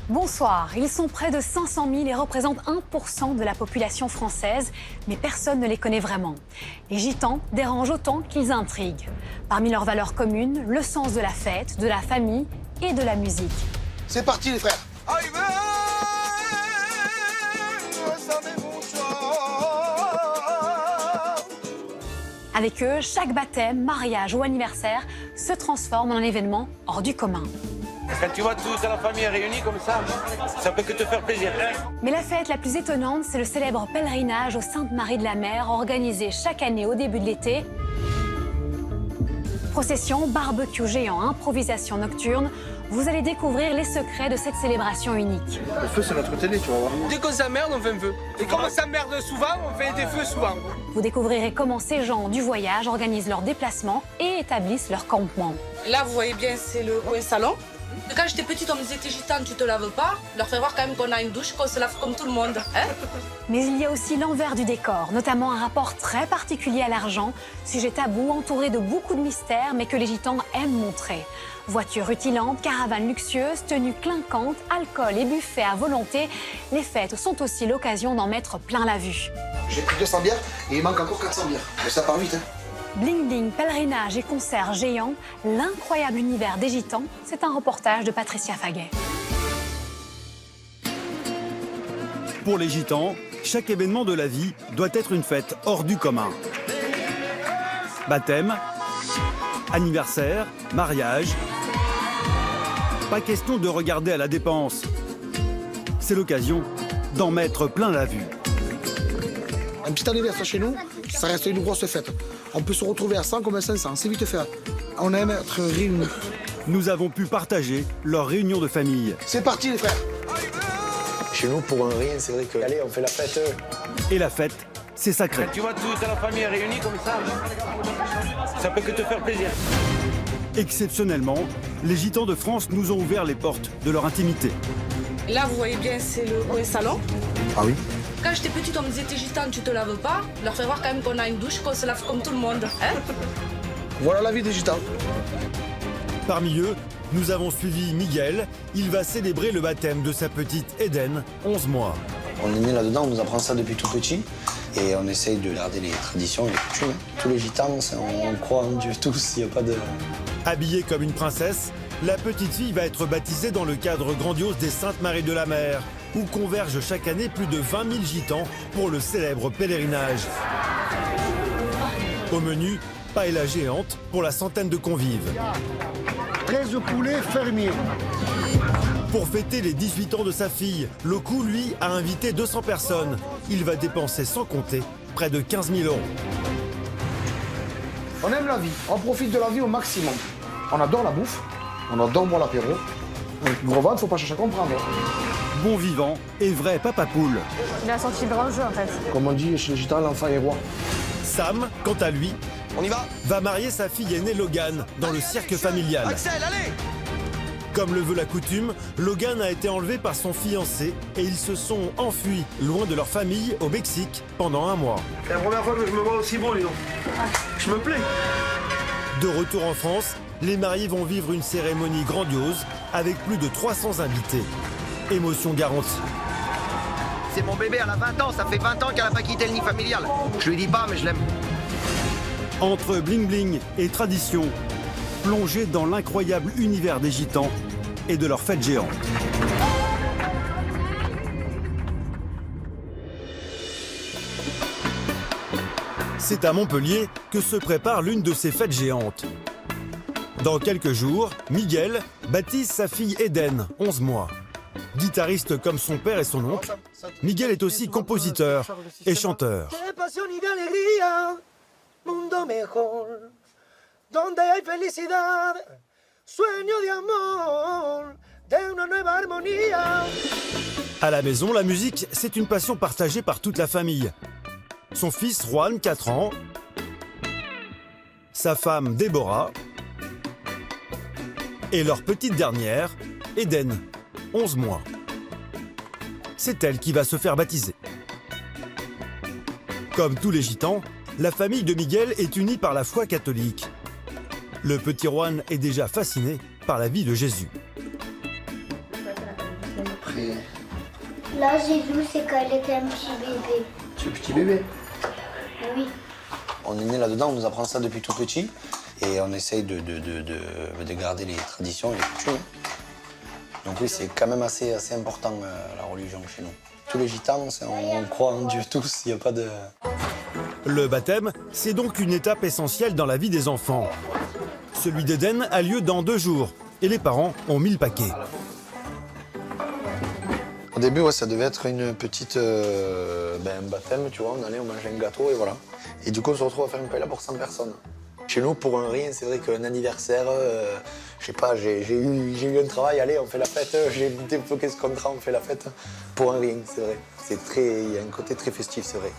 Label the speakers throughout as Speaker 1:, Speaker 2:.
Speaker 1: Bonsoir, ils sont près de 500 000 et représentent 1% de la population française, mais personne ne les connaît vraiment. Les gitans dérangent autant qu'ils intriguent. Parmi leurs valeurs communes, le sens de la fête, de la famille et de la musique.
Speaker 2: C'est parti les frères.
Speaker 1: Avec eux, chaque baptême, mariage ou anniversaire se transforme en un événement hors du commun.
Speaker 3: Quand tu vois toute la famille réunie comme ça peut que te faire plaisir.
Speaker 1: Mais la fête la plus étonnante, c'est le célèbre pèlerinage aux Saintes-Maries de la Mer, organisé chaque année au début de l'été. Procession, barbecue géant, improvisation nocturne, vous allez découvrir les secrets de cette célébration unique.
Speaker 2: Le feu, c'est notre télé, tu vas voir.
Speaker 4: Dès qu'on s'emmerde, on fait un feu. Et comme on s'emmerde souvent, on fait des feux souvent.
Speaker 1: Vous découvrirez comment ces gens du voyage organisent leurs déplacements et établissent leur campement.
Speaker 5: Là, vous voyez bien, c'est le coin salon. Quand j'étais petite, on me disait t'es gitane, tu te laves pas. Leur faire voir quand même qu'on a une douche, qu'on se lave comme tout le monde. Hein?
Speaker 1: Mais il y a aussi l'envers du décor, notamment un rapport très particulier à l'argent, sujet tabou entouré de beaucoup de mystères, mais que les gitans aiment montrer. Voitures rutilantes, caravanes luxueuses, tenues clinquantes, alcool et buffets à volonté, les fêtes sont aussi l'occasion d'en mettre plein la vue.
Speaker 2: J'ai pris 200 bières et il manque encore 400 bières. Mais ça part vite, hein.
Speaker 1: Bling bling, pèlerinage et concerts géants, l'incroyable univers des gitans, c'est un reportage de Patricia Faguet.
Speaker 6: Pour les gitans, chaque événement de la vie doit être une fête hors du commun. Baptême, anniversaire, mariage. Pas question de regarder à la dépense. C'est l'occasion d'en mettre plein la vue.
Speaker 2: Un petit anniversaire chez nous, ça reste une grosse fête. On peut se retrouver à 100 comme à 500, c'est vite fait. On aime être réunis.
Speaker 6: Nous avons pu partager leur réunion de famille.
Speaker 2: C'est parti les frères.
Speaker 7: Chez nous, pour un rien, c'est vrai que, allez, on fait la fête.
Speaker 6: Et la fête, c'est sacré.
Speaker 3: Quand tu vois toute la famille réunie comme ça peut que te faire plaisir.
Speaker 6: Exceptionnellement, les gitans de France nous ont ouvert les portes de leur intimité.
Speaker 5: Là, vous voyez bien, c'est le coin salon.
Speaker 2: Ah oui.
Speaker 5: Quand j'étais petite, on me disait t'es gitane, tu te laves pas. Leur faire voir quand même qu'on a une douche, qu'on se lave comme tout le monde. Hein?
Speaker 2: Voilà la vie des gitans.
Speaker 6: Parmi eux, nous avons suivi Miguel. Il va célébrer le baptême de sa petite Eden, 11 mois.
Speaker 7: On est né là-dedans, on nous apprend ça depuis tout petit. Et on essaye de garder les traditions et les coutumes. Tous les gitans, on croit en Dieu tous, il n'y a pas de...
Speaker 6: Habillée comme une princesse, la petite fille va être baptisée dans le cadre grandiose des Saintes-Maries de la Mer, où convergent chaque année plus de 20 000 gitans pour le célèbre pèlerinage. Au menu, paella géante pour la centaine de convives.
Speaker 2: 13 poulets fermiers.
Speaker 6: Pour fêter les 18 ans de sa fille, Loku, lui, a invité 200 personnes. Il va dépenser sans compter près de 15 000 €.
Speaker 2: On aime la vie, on profite de la vie au maximum. On adore la bouffe, on adore boire l'apéro. Gros ventre, faut pas chercher à comprendre.
Speaker 6: Bon vivant et vrai papa poule.
Speaker 1: Il a sorti le grand jeu en fait.
Speaker 2: Comme on dit chez les gitans, l'enfant est roi.
Speaker 6: Sam, quant à lui,
Speaker 4: On y va?
Speaker 6: va marier sa fille aînée Logan dans le cirque familial.
Speaker 4: Axel, allez!
Speaker 6: Comme le veut la coutume, Logan a été enlevé par son fiancé et ils se sont enfuis loin de leur famille au Mexique pendant un mois.
Speaker 2: C'est la première fois que je me vois aussi beau, dis donc. Je me plais.
Speaker 6: De retour en France, les mariés vont vivre une cérémonie grandiose avec plus de 300 invités. Émotion garantie.
Speaker 8: C'est mon bébé, elle a 20 ans, ça fait 20 ans qu'elle n'a pas quitté le nid familial. Je lui dis pas, mais je l'aime.
Speaker 6: Entre bling bling et tradition, plongez dans l'incroyable univers des gitans et de leurs fêtes géantes. C'est à Montpellier que se prépare l'une de ces fêtes géantes. Dans quelques jours, Miguel baptise sa fille Eden, 11 mois. Guitariste comme son père et son oncle, Miguel est aussi compositeur et chanteur. À la maison, la musique, c'est une passion partagée par toute la famille. Son fils Juan, 4 ans, sa femme Déborah et leur petite dernière, Eden, 11 mois. C'est elle qui va se faire baptiser. Comme tous les gitans, la famille de Miguel est unie par la foi catholique. Le petit Juan est déjà fasciné par la vie de Jésus.
Speaker 7: fait?
Speaker 9: Là, j'ai vu, c'est qu'elle était un petit bébé.
Speaker 7: Tu es petit bébé?
Speaker 9: Oui.
Speaker 7: On est né là-dedans, on nous apprend ça depuis tout petit. Et on essaye de garder les traditions et les coutumes. Donc oui, c'est quand même assez important, la religion chez nous. Tous les gitans, on croit en Dieu tous, il n'y a pas de...
Speaker 6: Le baptême, c'est donc une étape essentielle dans la vie des enfants. Celui d'Eden a lieu dans 2 jours et les parents ont mis le paquet.
Speaker 7: Au début, ouais, ça devait être une petite un baptême, tu vois, on allait, on mangeait un gâteau et voilà. Et du coup, on se retrouve à faire une paella pour 100 personnes. Chez nous, pour un rien, c'est vrai qu'un anniversaire, je sais pas, j'ai eu un travail, allez, on fait la fête, j'ai débloqué ce contrat, on fait la fête. Pour un rien, c'est vrai. Il y a un côté très festif, c'est vrai.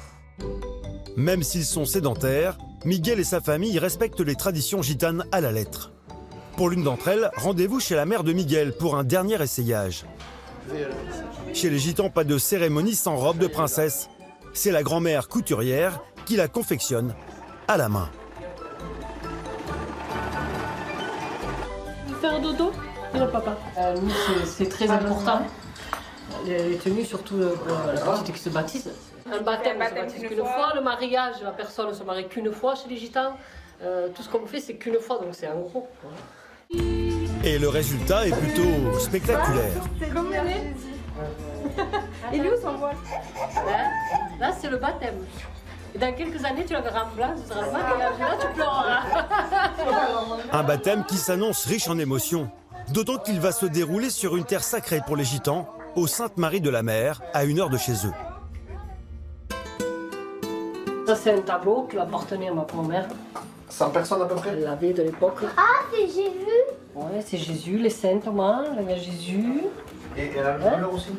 Speaker 6: Même s'ils sont sédentaires, Miguel et sa famille respectent les traditions gitanes à la lettre. Pour l'une d'entre elles, rendez-vous chez la mère de Miguel pour un dernier essayage. Chez les gitans, pas de cérémonie sans robe de princesse. C'est la grand-mère couturière qui la confectionne à la main.
Speaker 10: Faire dodo? Non, papa. Nous, c'est très important. Les tenues, surtout pour la petite qui se baptise. Un baptême, on se baptise qu'une fois. Le mariage, la personne ne se marie qu'une fois chez les gitans. Tout ce qu'on fait, c'est qu'une fois, donc c'est un gros.
Speaker 6: Et le résultat est plutôt spectaculaire.
Speaker 10: C'est comme il est où son voile? Là, c'est le baptême. Et dans quelques années, tu la verras en blanc, ce sera le mariage. Là, tu pleureras.
Speaker 6: Un baptême qui s'annonce riche en émotions. D'autant qu'il va se dérouler sur une terre sacrée pour les gitans, au Sainte-Marie-de-la-Mer, à 1 heure de chez eux.
Speaker 10: Ça, c'est un tableau qui appartenait à ma grand-mère.
Speaker 7: 100 personnes à peu près?
Speaker 10: Elle l'avait de l'époque.
Speaker 9: Ah, c'est Jésus.
Speaker 10: Ouais, c'est Jésus, les saintes, moi, il y a Jésus.
Speaker 7: Et elle a le couleur aussi?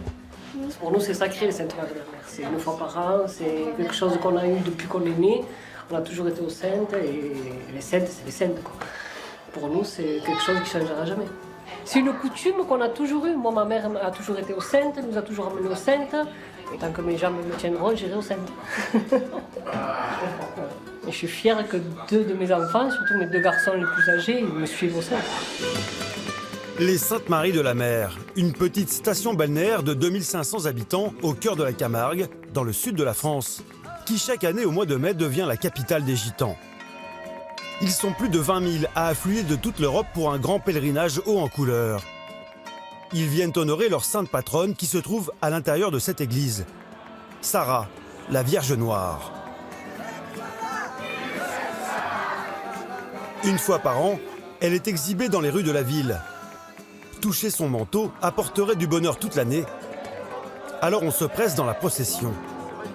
Speaker 10: Pour nous, c'est sacré, les Saintes Marie de la Mer. C'est 1 fois par an, c'est quelque chose qu'on a eu depuis qu'on est né. On a toujours été aux Saintes et les Saintes, c'est les Saintes, quoi. Pour nous, c'est quelque chose qui ne changera jamais. C'est une coutume qu'on a toujours eue. Moi, ma mère a toujours été aux Saintes, nous a toujours amenés aux Saintes. Et tant que mes jambes me tiendront, j'irai aux Saintes. Et je suis fière que 2 de mes enfants, surtout mes 2 garçons les plus âgés, ils me suivent aux Saintes.
Speaker 6: Les Saintes-Maries-de-la-Mer, une petite station balnéaire de 2500 habitants au cœur de la Camargue, dans le sud de la France, qui chaque année au mois de mai devient la capitale des gitans. Ils sont plus de 20 000 à affluer de toute l'Europe pour un grand pèlerinage haut en couleur. Ils viennent honorer leur sainte patronne qui se trouve à l'intérieur de cette église, Sarah, la Vierge Noire. Une fois par an, elle est exhibée dans les rues de la ville. Toucher son manteau apporterait du bonheur toute l'année. Alors on se presse dans la procession.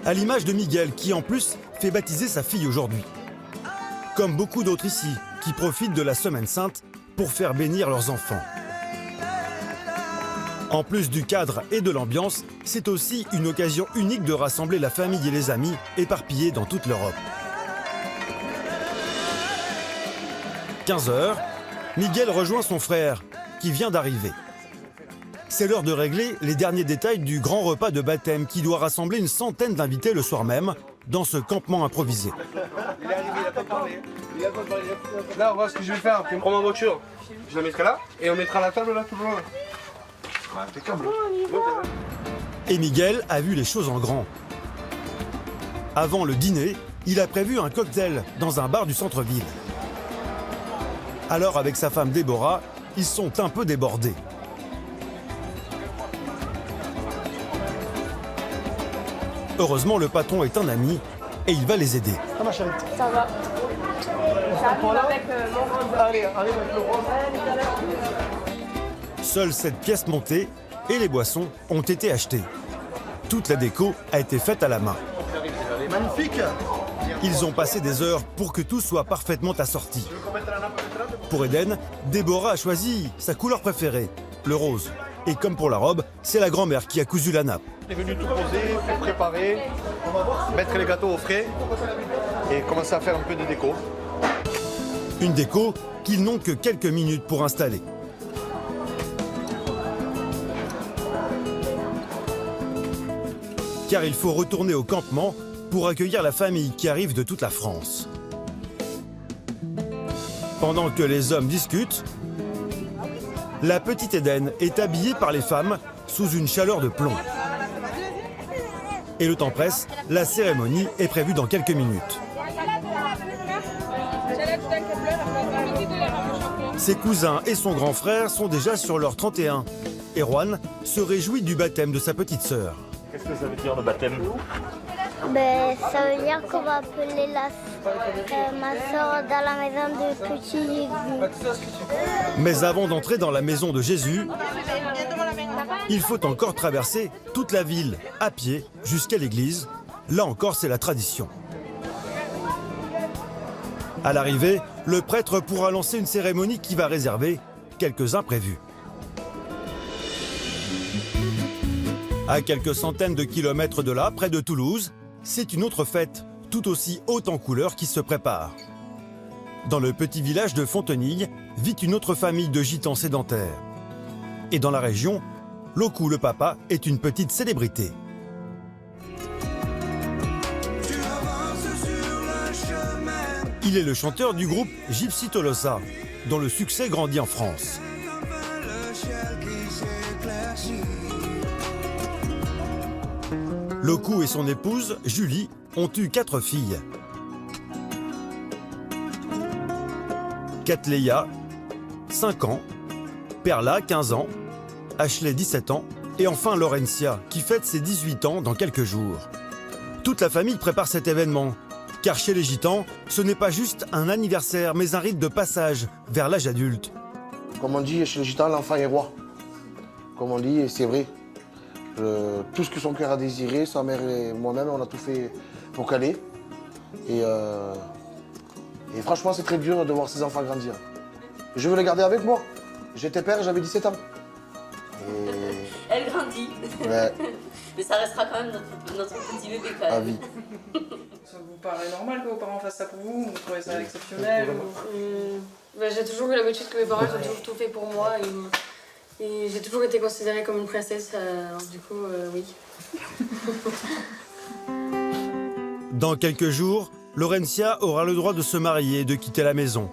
Speaker 6: À l'image de Miguel qui en plus fait baptiser sa fille aujourd'hui. Comme beaucoup d'autres ici qui profitent de la Semaine Sainte pour faire bénir leurs enfants. En plus du cadre et de l'ambiance, c'est aussi une occasion unique de rassembler la famille et les amis éparpillés dans toute l'Europe. 15h, Miguel rejoint son frère qui vient d'arriver. C'est l'heure de régler les derniers détails du grand repas de baptême qui doit rassembler une centaine d'invités le soir même dans ce campement improvisé.
Speaker 4: Il est arrivé, il a pas parlé. Là, on voit ce que je vais faire. Je prends ma voiture, je la mettrai là et on mettra la table là tout le long. Impeccable.
Speaker 6: Et Miguel a vu les choses en grand. Avant le dîner, il a prévu un cocktail dans un bar du centre-ville. Alors avec sa femme Déborah, ils sont un peu débordés. Heureusement, le patron est un ami et il va les aider.
Speaker 2: Ah, ma chérie.
Speaker 10: Ça va. J'arrive avec mon rose.
Speaker 2: Allez, avec le rose.
Speaker 6: Seule cette pièce montée et les boissons ont été achetées. Toute la déco a été faite à la main.
Speaker 2: Magnifique.
Speaker 6: Ils ont passé des heures pour que tout soit parfaitement assorti. Pour Eden, Déborah a choisi sa couleur préférée, le rose. Et comme pour la robe, c'est la grand-mère qui a cousu la nappe.
Speaker 11: On est venu tout poser, tout préparer, mettre les gâteaux au frais et commencer à faire un peu de déco.
Speaker 6: Une déco qu'ils n'ont que quelques minutes pour installer. Car il faut retourner au campement pour accueillir la famille qui arrive de toute la France. Pendant que les hommes discutent, la petite Eden est habillée par les femmes sous une chaleur de plomb. Et le temps presse, la cérémonie est prévue dans quelques minutes. Ses cousins et son grand frère sont déjà sur leur 31. Erwan se réjouit du baptême de sa petite sœur.
Speaker 12: Qu'est-ce que ça veut dire le baptême?
Speaker 9: Ben, ça veut dire qu'on va appeler ma soeur dans la maison de petit Jésus.
Speaker 6: Mais avant d'entrer dans la maison de Jésus, il faut encore traverser toute la ville à pied jusqu'à l'église. Là encore, c'est la tradition. À l'arrivée, le prêtre pourra lancer une cérémonie qui va réserver quelques imprévus. À quelques centaines de kilomètres de là, près de Toulouse, c'est une autre fête, tout aussi haute en couleurs, qui se prépare. Dans le petit village de Fontenille, vit une autre famille de gitans sédentaires. Et dans la région, Loku le papa est une petite célébrité. Il est le chanteur du groupe Gypsy Tolosa, dont le succès grandit en France. Loku et son épouse, Julie, ont eu 4 filles. Katleya, 5 ans, Perla, 15 ans, Ashley, 17 ans, et enfin Laurencia, qui fête ses 18 ans dans quelques jours. Toute la famille prépare cet événement, car chez les gitans, ce n'est pas juste un anniversaire, mais un rite de passage vers l'âge adulte.
Speaker 2: Comme on dit, chez les gitans, l'enfant est roi. Comme on dit, et c'est vrai. Tout ce que son cœur a désiré, sa mère et moi-même, on a tout fait pour caler. Et franchement, c'est très dur de voir ses enfants grandir. Je veux les garder avec moi. J'étais père, j'avais 17 ans.
Speaker 13: Elle grandit.
Speaker 2: Ouais.
Speaker 13: Mais ça restera quand même notre petit bébé quand même.
Speaker 2: À vie.
Speaker 14: Ça vous paraît normal que vos parents fassent ça pour vous? Vous trouvez ça exceptionnel
Speaker 10: Ben, j'ai toujours eu l'habitude que mes parents ont toujours tout fait pour moi. Et j'ai toujours été considérée comme une princesse, du coup, oui.
Speaker 6: Dans quelques jours, Laurencia aura le droit de se marier et de quitter la maison.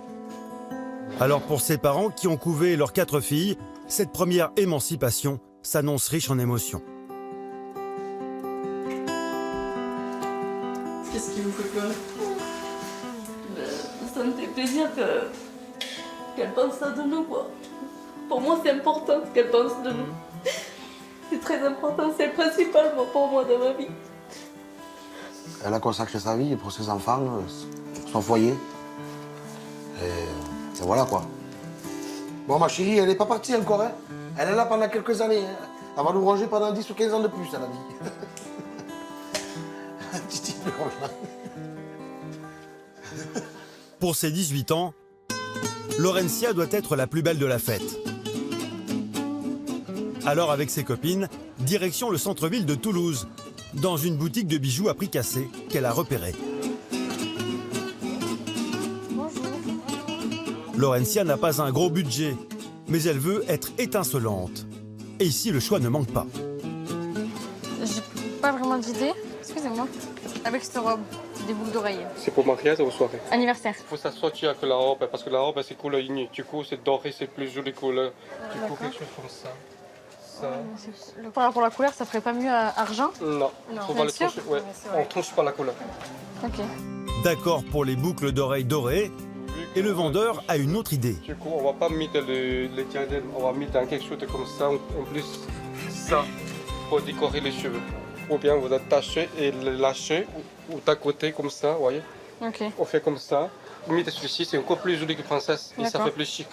Speaker 6: Alors pour ses parents qui ont couvé leurs 4 filles, cette première émancipation s'annonce riche en émotions.
Speaker 14: Qu'est-ce qui vous fait pleurer?
Speaker 13: Ça me fait plaisir qu'elle pense ça de nous, quoi. Pour moi, c'est important ce qu'elle pense de nous. C'est très important, c'est le principal pour moi dans ma vie.
Speaker 2: Elle a consacré sa vie pour ses enfants, son foyer. Et voilà quoi. Bon, ma chérie, elle n'est pas partie encore. Hein. Elle est là pendant quelques années. Hein. Elle va nous ranger pendant 10 ou 15 ans de plus, elle a dit. Un petit peu comme ça.
Speaker 6: Pour ses 18 ans, Laurencia doit être la plus belle de la fête. Alors avec ses copines, direction le centre-ville de Toulouse, dans une boutique de bijoux à prix cassé qu'elle a repérée. Laurencia n'a pas un gros budget, mais elle veut être étincelante. Et ici, le choix ne manque pas.
Speaker 15: J'ai pas vraiment d'idée. Excusez-moi. Avec cette robe, des boucles d'oreilles.
Speaker 4: C'est pour mariage ou soirée?
Speaker 15: Anniversaire.
Speaker 4: Il faut s'associer avec la robe, parce que la robe, c'est couleur unie. Du coup, c'est doré, c'est plus jolie couleur. Du coup, quelque chose comme ça.
Speaker 15: Par rapport à la couleur, ça ferait pas mieux à argent?
Speaker 4: Non, on va le toucher. Ouais. On touche pas la couleur.
Speaker 15: Ok.
Speaker 6: D'accord pour les boucles d'oreilles dorées, et le vendeur a une autre idée.
Speaker 4: Du coup, on va pas mettre les diadèmes, on va mettre quelque chose comme ça, en plus ça, pour décorer les cheveux. Ou bien vous attachez et le lâchez, ou d'à côté comme ça, vous voyez.
Speaker 15: Ok.
Speaker 4: On fait comme ça. Mettez celui-ci, c'est encore plus joli que princesse, et ça fait plus chic.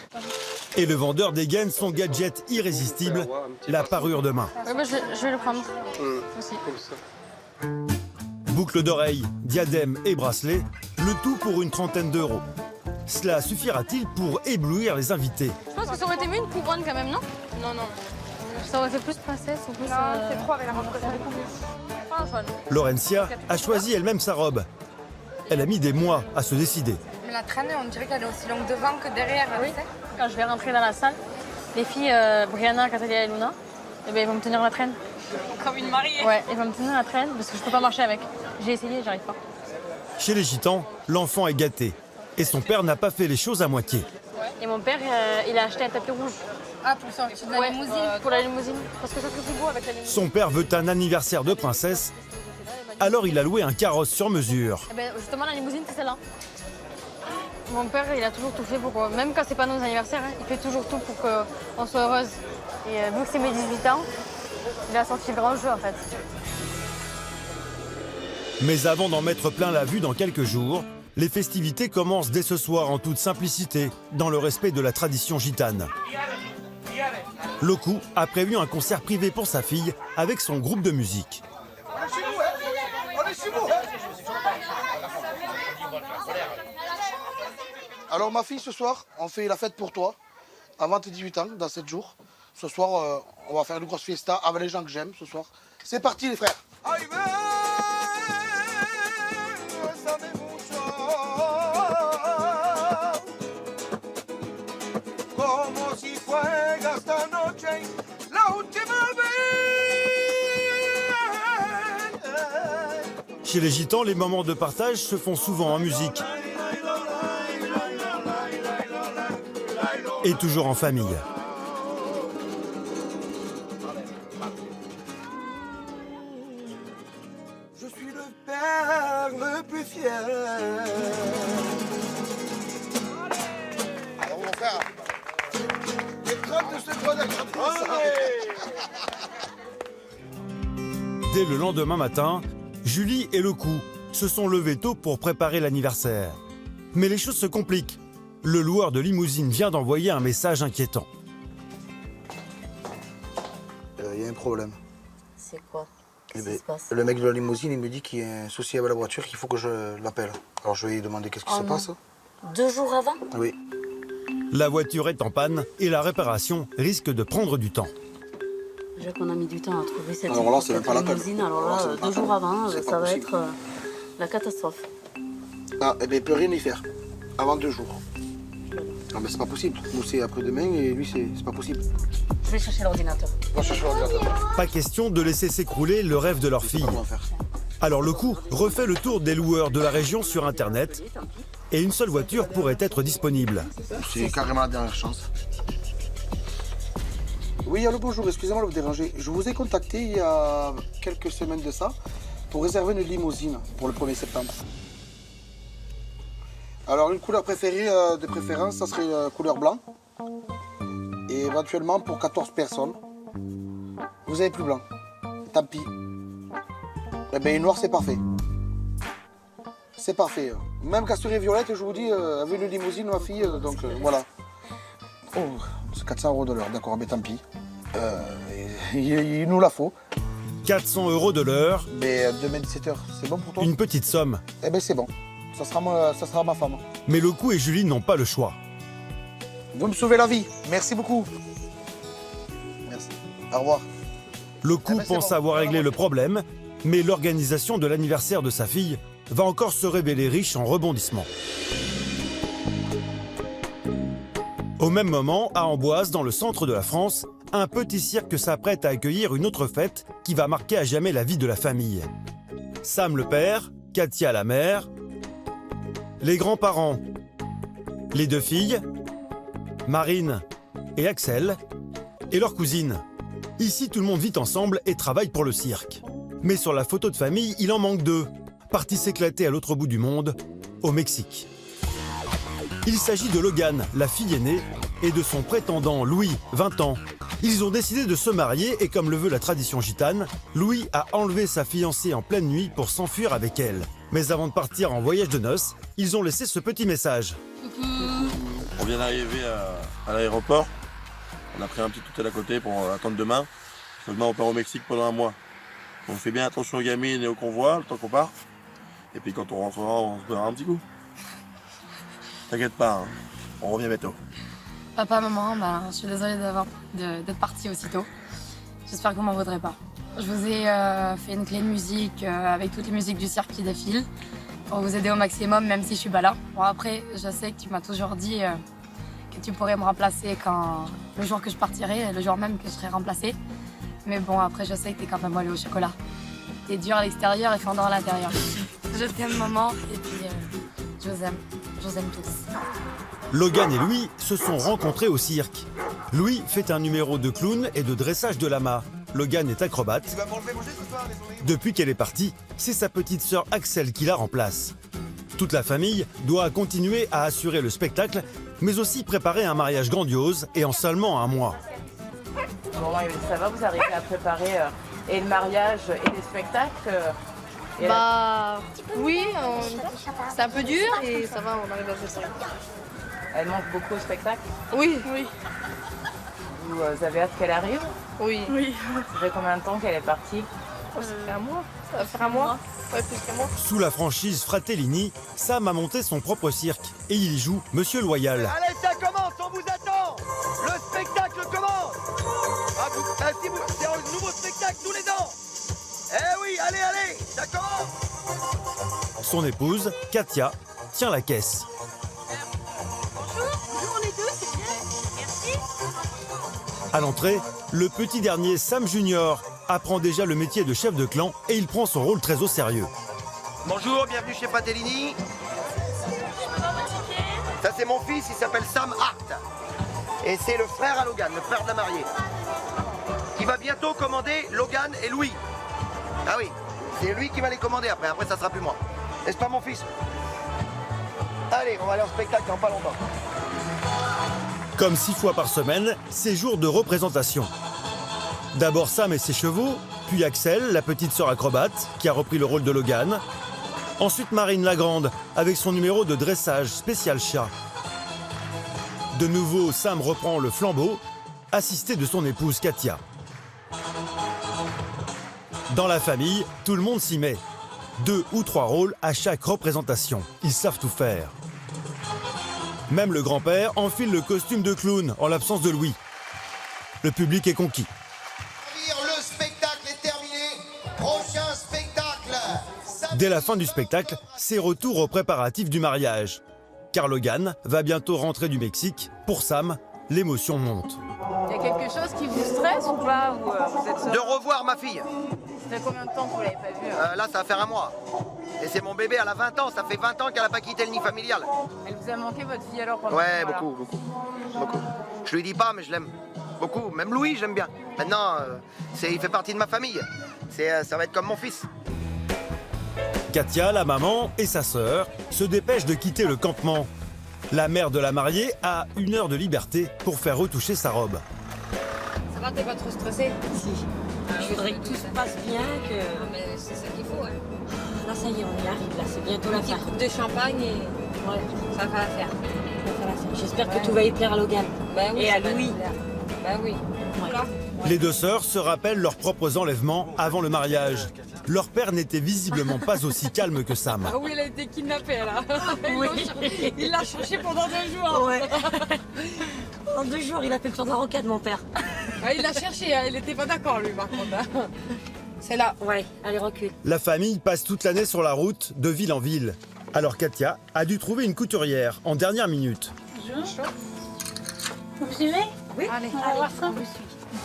Speaker 6: Et le vendeur dégaine son gadget irrésistible, la parure de main.
Speaker 15: Ouais, bah, je vais le prendre. Aussi.
Speaker 4: Comme ça.
Speaker 6: Boucles d'oreilles, diadèmes et bracelets, le tout pour une trentaine d'euros. Cela suffira-t-il pour éblouir les invités?
Speaker 15: Je pense que ça aurait été mieux une couronne quand même, non? Non, non. Ça aurait fait plus princesse ou plus...
Speaker 14: C'est trop avec la robe préférée.
Speaker 6: Laurencia a choisi elle-même sa robe. Elle a mis des mois à se décider.
Speaker 14: Mais la traîne, on dirait qu'elle est aussi longue devant que derrière.
Speaker 15: Oui. Quand je vais rentrer dans la salle, les filles, Brianna, Catalia et Luna, eh ben, ils vont me tenir la traîne.
Speaker 14: Comme une mariée.
Speaker 15: Ouais, ils vont me tenir la traîne parce que je peux pas marcher avec. J'ai essayé, j'arrive pas.
Speaker 6: Chez les gitans, l'enfant est gâté. Et son père n'a pas fait les choses à moitié.
Speaker 15: Et mon père, il a acheté un tapis rouge.
Speaker 13: Ah, pour sortir de la limousine.
Speaker 15: Pour la limousine. Parce que ça serait plus beau avec la limousine.
Speaker 6: Son père veut un anniversaire de princesse, alors il a loué un carrosse sur mesure.
Speaker 15: Eh ben, justement, la limousine, c'est celle-là. Mon père, il a toujours tout fait pour... Même quand c'est pas nos anniversaires, hein, il fait toujours tout pour qu'on soit heureuse. Et vu que c'est mes 18 ans, il a sorti le grand jeu, en fait.
Speaker 6: Mais avant d'en mettre plein la vue dans quelques jours, les festivités commencent dès ce soir en toute simplicité, dans le respect de la tradition gitane. Loku a prévu un concert privé pour sa fille avec son groupe de musique.
Speaker 2: Alors ma fille, ce soir, on fait la fête pour toi, avant tes 18 ans, dans 7 jours. Ce soir, on va faire une grosse fiesta avec les gens que j'aime ce soir. C'est parti les frères.
Speaker 6: Chez les gitans, les moments de partage se font souvent en musique. Et toujours en famille.
Speaker 2: Je suis le père le plus fier. Alors mon frère, les crottes de ce gros
Speaker 6: Dès le lendemain matin, Julie et Loku se sont levés tôt pour préparer l'anniversaire. Mais les choses se compliquent. Le loueur de limousine vient d'envoyer un message inquiétant.
Speaker 2: Il y a un problème.
Speaker 5: C'est quoi?
Speaker 2: Eh ben, le mec de la limousine, il me dit qu'il y a un souci avec la voiture, qu'il faut que je l'appelle. Alors je vais lui demander qu'est-ce qui se passe.
Speaker 5: 2 jours avant?
Speaker 2: Oui.
Speaker 6: La voiture est en panne et la réparation risque de prendre du temps.
Speaker 5: Déjà qu'on a mis du temps à trouver cette
Speaker 2: alors là, c'est même pas la peine.
Speaker 5: limousine, alors là, 2 jours avant, ça va être la catastrophe.
Speaker 2: Ah, eh bien, il peut rien y faire. Avant 2 jours. Non mais c'est pas possible. Nous c'est après-demain et lui c'est pas possible.
Speaker 5: Je vais chercher l'ordinateur.
Speaker 2: Va chercher l'ordinateur.
Speaker 6: Pas question de laisser s'écrouler le rêve de leur fille. Alors Loku refait le tour des loueurs de la région sur internet et une seule voiture pourrait être disponible.
Speaker 2: C'est carrément la dernière chance. Oui, allô, bonjour, excusez-moi de vous déranger. Je vous ai contacté il y a quelques semaines de ça pour réserver une limousine pour le 1er septembre. Alors, une couleur préférée de préférence, ça serait couleur blanc. Et éventuellement pour 14 personnes. Vous avez plus blanc. Tant pis. Eh bien, noir, c'est parfait. C'est parfait. Même Castorée Violette, je vous dis, avait une limousine, ma fille, donc voilà. Oh, c'est 400 € de l'heure, d'accord, mais tant pis. Il nous la faut.
Speaker 6: 400 € de l'heure.
Speaker 2: Mais demain 17h, c'est bon pour toi?
Speaker 6: Une petite somme.
Speaker 2: Eh bien, c'est bon. Ça sera ma femme.
Speaker 6: Mais Loku et Julie n'ont pas le choix.
Speaker 2: Vous me sauvez la vie. Merci beaucoup. Merci. Au revoir.
Speaker 6: Loku pense avoir réglé le problème, mais l'organisation de l'anniversaire de sa fille va encore se révéler riche en rebondissements. Au même moment, à Amboise, dans le centre de la France, un petit cirque s'apprête à accueillir une autre fête qui va marquer à jamais la vie de la famille. Sam le père, Katia la mère, les grands-parents, les 2 filles, Marine et Axel, et leur cousine. Ici, tout le monde vit ensemble et travaille pour le cirque. Mais sur la photo de famille, il en manque 2, partis s'éclater à l'autre bout du monde, au Mexique. Il s'agit de Logan, la fille aînée, et de son prétendant Louis, 20 ans. Ils ont décidé de se marier et comme le veut la tradition gitane, Louis a enlevé sa fiancée en pleine nuit pour s'enfuir avec elle. Mais avant de partir en voyage de noces, ils ont laissé ce petit message.
Speaker 12: On vient d'arriver à l'aéroport. On a pris un petit hôtel à côté pour attendre demain. Demain on part au Mexique pendant 1 mois. On fait bien attention aux gamines et au convoi le temps qu'on part. Et puis quand on rentrera, on se donnera un petit coup. T'inquiète pas, hein. On revient bientôt.
Speaker 15: Papa, maman, je suis désolée d'être partie aussitôt. J'espère que vous m'en voudrez pas. Je vous ai fait une clé de musique avec toutes les musiques du cirque qui défilent pour vous aider au maximum, même si je suis pas là. Bon, après, je sais que tu m'as toujours dit que tu pourrais me remplacer le jour que je partirai, le jour même que je serai remplacée. Mais bon, après, je sais que t'es quand même moelleux au chocolat. T'es dur à l'extérieur et fendant à l'intérieur. Je t'aime, maman, et puis je vous aime tous.
Speaker 6: Logan et Louis se sont rencontrés au cirque. Louis fait un numéro de clown et de dressage de lama. Logan est acrobate. Depuis qu'elle est partie, c'est sa petite sœur Axel qui la remplace. Toute la famille doit continuer à assurer le spectacle, mais aussi préparer un mariage grandiose et en seulement un mois.
Speaker 16: Bon, ça va, vous arrivez à préparer et le mariage et les spectacles
Speaker 15: Oui, c'est un peu dur et ça va, on arrive à faire ça.
Speaker 16: Elle manque beaucoup au spectacle?
Speaker 15: Oui.
Speaker 16: Vous avez hâte qu'elle arrive?
Speaker 15: Oui.
Speaker 16: Ça fait combien de temps qu'elle est partie?
Speaker 15: Ça fait un mois. Ça va faire un mois. Ouais, plus qu'un mois.
Speaker 6: Sous la franchise Fratellini, Sam a monté son propre cirque et il y joue Monsieur Loyal.
Speaker 8: Allez, ça commence, on vous attend. Le spectacle commence. C'est un nouveau spectacle tous les ans. Eh oui, allez, ça commence.
Speaker 6: Son épouse, Katia, tient la caisse.
Speaker 13: Bonjour, on est deux, c'est bien. Merci.
Speaker 6: À l'entrée, le petit dernier Sam Junior apprend déjà le métier de chef de clan et il prend son rôle très au sérieux.
Speaker 8: Bonjour, bienvenue chez Fratellini. Ça c'est mon fils, il s'appelle Sam Hart. Et c'est le frère à Logan, le frère de la mariée. Qui va bientôt commander Logan et Louis. Ah oui, c'est lui qui va les commander après ça sera plus moi. N'est-ce pas mon fils? Allez, on va aller en spectacle dans pas longtemps.
Speaker 6: Comme 6 fois par semaine, c'est jour de représentation. D'abord Sam et ses chevaux, puis Axel, la petite sœur acrobate, qui a repris le rôle de Logan. Ensuite Marine Lagrande, avec son numéro de dressage spécial chat. De nouveau, Sam reprend le flambeau, assisté de son épouse Katia. Dans la famille, tout le monde s'y met. 2 ou 3 rôles à chaque représentation. Ils savent tout faire. Même le grand-père enfile le costume de clown en l'absence de Louis. Le public est conquis.
Speaker 8: Le spectacle est terminé. Prochain spectacle.
Speaker 6: Dès la fin du spectacle, c'est retour aux préparatifs du mariage. Car Logan va bientôt rentrer du Mexique. Pour Sam, l'émotion monte.
Speaker 16: Il y a quelque chose qui vous stresse ou pas vous êtes seul?
Speaker 8: De revoir ma fille.
Speaker 16: Ça fait combien de temps que vous l'avez pas vue?
Speaker 8: Là, ça va faire un mois. Et c'est mon bébé, elle a 20 ans. Ça fait 20 ans qu'elle n'a pas quitté le nid familial.
Speaker 16: Elle vous a manqué votre fille alors pendant
Speaker 8: Ouais,
Speaker 16: ce temps-là?
Speaker 8: beaucoup. Je lui dis pas, mais je l'aime. Beaucoup. Même Louis, j'aime bien. Maintenant, il fait partie de ma famille. Ça va être comme mon fils.
Speaker 6: Katia, la maman et sa sœur se dépêchent de quitter le campement. La mère de la mariée a 1 heure de liberté pour faire retoucher sa robe.
Speaker 10: Ça va, t'es pas trop stressée? Si. Je voudrais que tout se passe bien, que...
Speaker 17: Mais c'est ça qu'il faut, hein.
Speaker 10: Là, ça y est, on y arrive, là, c'est bientôt la fin.
Speaker 17: Coupe de champagne et
Speaker 10: Ouais,
Speaker 17: ça va faire.
Speaker 10: ça va la fin. J'espère que tout va y plaire à Logan.
Speaker 17: Ben oui,
Speaker 10: Et
Speaker 17: ça
Speaker 10: à
Speaker 17: va
Speaker 10: Louis.
Speaker 17: nous plaire. Ben oui. Voilà.
Speaker 6: Les 2 sœurs se rappellent leurs propres enlèvements avant le mariage. Leur père n'était visiblement pas aussi calme que Sam.
Speaker 17: Ah oui, elle a été kidnappée, là.
Speaker 10: Oui.
Speaker 17: Il l'a cherchée pendant 2 jours.
Speaker 10: Ouais. En 2 jours, il a fait le tour de la rocade, mon père.
Speaker 17: Ah, il l'a cherchée, hein. Il était pas d'accord, lui, par contre. Hein. C'est là.
Speaker 10: Ouais, allez, recule.
Speaker 6: La famille passe toute l'année sur la route de ville en ville. Alors Katia a dû trouver une couturière en dernière minute.
Speaker 13: Vous me suivez?
Speaker 17: Oui.
Speaker 13: Allez, on va voir ça.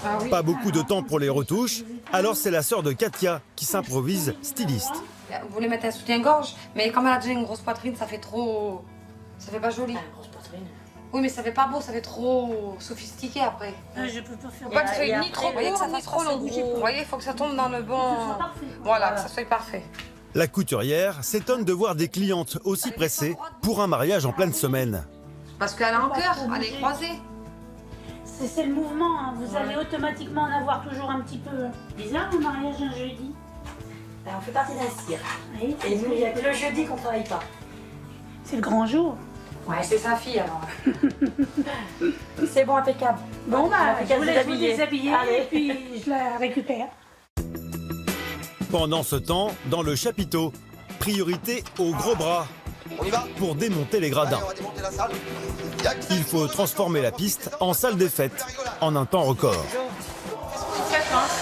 Speaker 17: Ah oui.
Speaker 6: Pas beaucoup de temps pour les retouches, alors c'est la sœur de Katia qui s'improvise styliste.
Speaker 17: Vous voulez mettre un soutien-gorge, mais comme elle a déjà une grosse poitrine, ça fait trop... Ça fait pas joli.
Speaker 10: Grosse poitrine.
Speaker 17: Oui, mais ça fait pas beau, ça fait trop sophistiqué après.
Speaker 13: Je peux pas faire
Speaker 17: Faut pas que ce
Speaker 10: Et
Speaker 17: soit ni trop
Speaker 10: après,
Speaker 17: court, ni trop long. Vous voyez, il faut que ça tombe dans le bon... Voilà, que ça soit parfait.
Speaker 6: La couturière s'étonne de voir des clientes aussi pressées pour un mariage en pleine semaine.
Speaker 17: Parce qu'elle a un cœur, elle est croisée.
Speaker 13: C'est le mouvement, hein. Vous allez automatiquement en avoir toujours un petit peu bizarre au mariage un jeudi.
Speaker 10: On fait partie d'un cirque.
Speaker 13: Oui,
Speaker 10: Et nous, il n'y a que le jeudi qu'on travaille pas.
Speaker 13: c'est le grand jour.
Speaker 17: Ouais, c'est sa fille alors.
Speaker 10: C'est bon, impeccable.
Speaker 13: Bon, bah,
Speaker 10: On
Speaker 13: je
Speaker 10: fait
Speaker 13: vous
Speaker 10: qu'à
Speaker 13: laisse
Speaker 10: se
Speaker 13: vous
Speaker 10: déshabiller.
Speaker 13: déshabiller
Speaker 10: Allez.
Speaker 13: et puis je la récupère.
Speaker 6: Pendant ce temps, dans le chapiteau, priorité aux gros bras
Speaker 8: On y va?
Speaker 6: pour démonter les
Speaker 8: Allez,
Speaker 6: gradins.
Speaker 8: on va démonter la salle.
Speaker 6: Il faut transformer la piste en salle des fêtes en un temps record.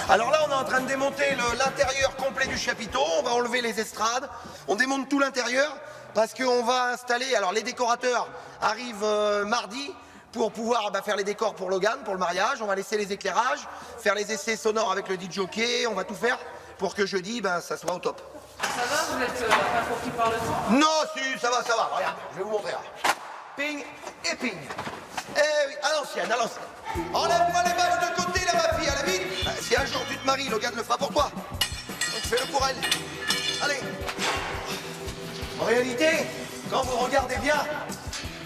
Speaker 8: Alors là, on est en train de démonter l'intérieur complet du chapiteau. On va enlever les estrades. On démonte tout l'intérieur parce qu'on va installer... Alors, les décorateurs arrivent mardi pour pouvoir faire les décors pour Logan, pour le mariage. On va laisser les éclairages, faire les essais sonores avec le DJ jockey. On va tout faire pour que jeudi, ça soit au top.
Speaker 14: Ça va, vous êtes pas trop pris par le temps?
Speaker 8: Non, si, ça va. Regarde, je vais vous montrer. Là. Ping. épine. Eh oui, à l'ancienne, à l'ancienne. Enlève-moi les bâches de côté, là, ma fille, à la vite. Si un jour tu te maries, Logan le fera pour toi. Donc fais-le pour elle. Allez. En réalité, quand vous regardez bien,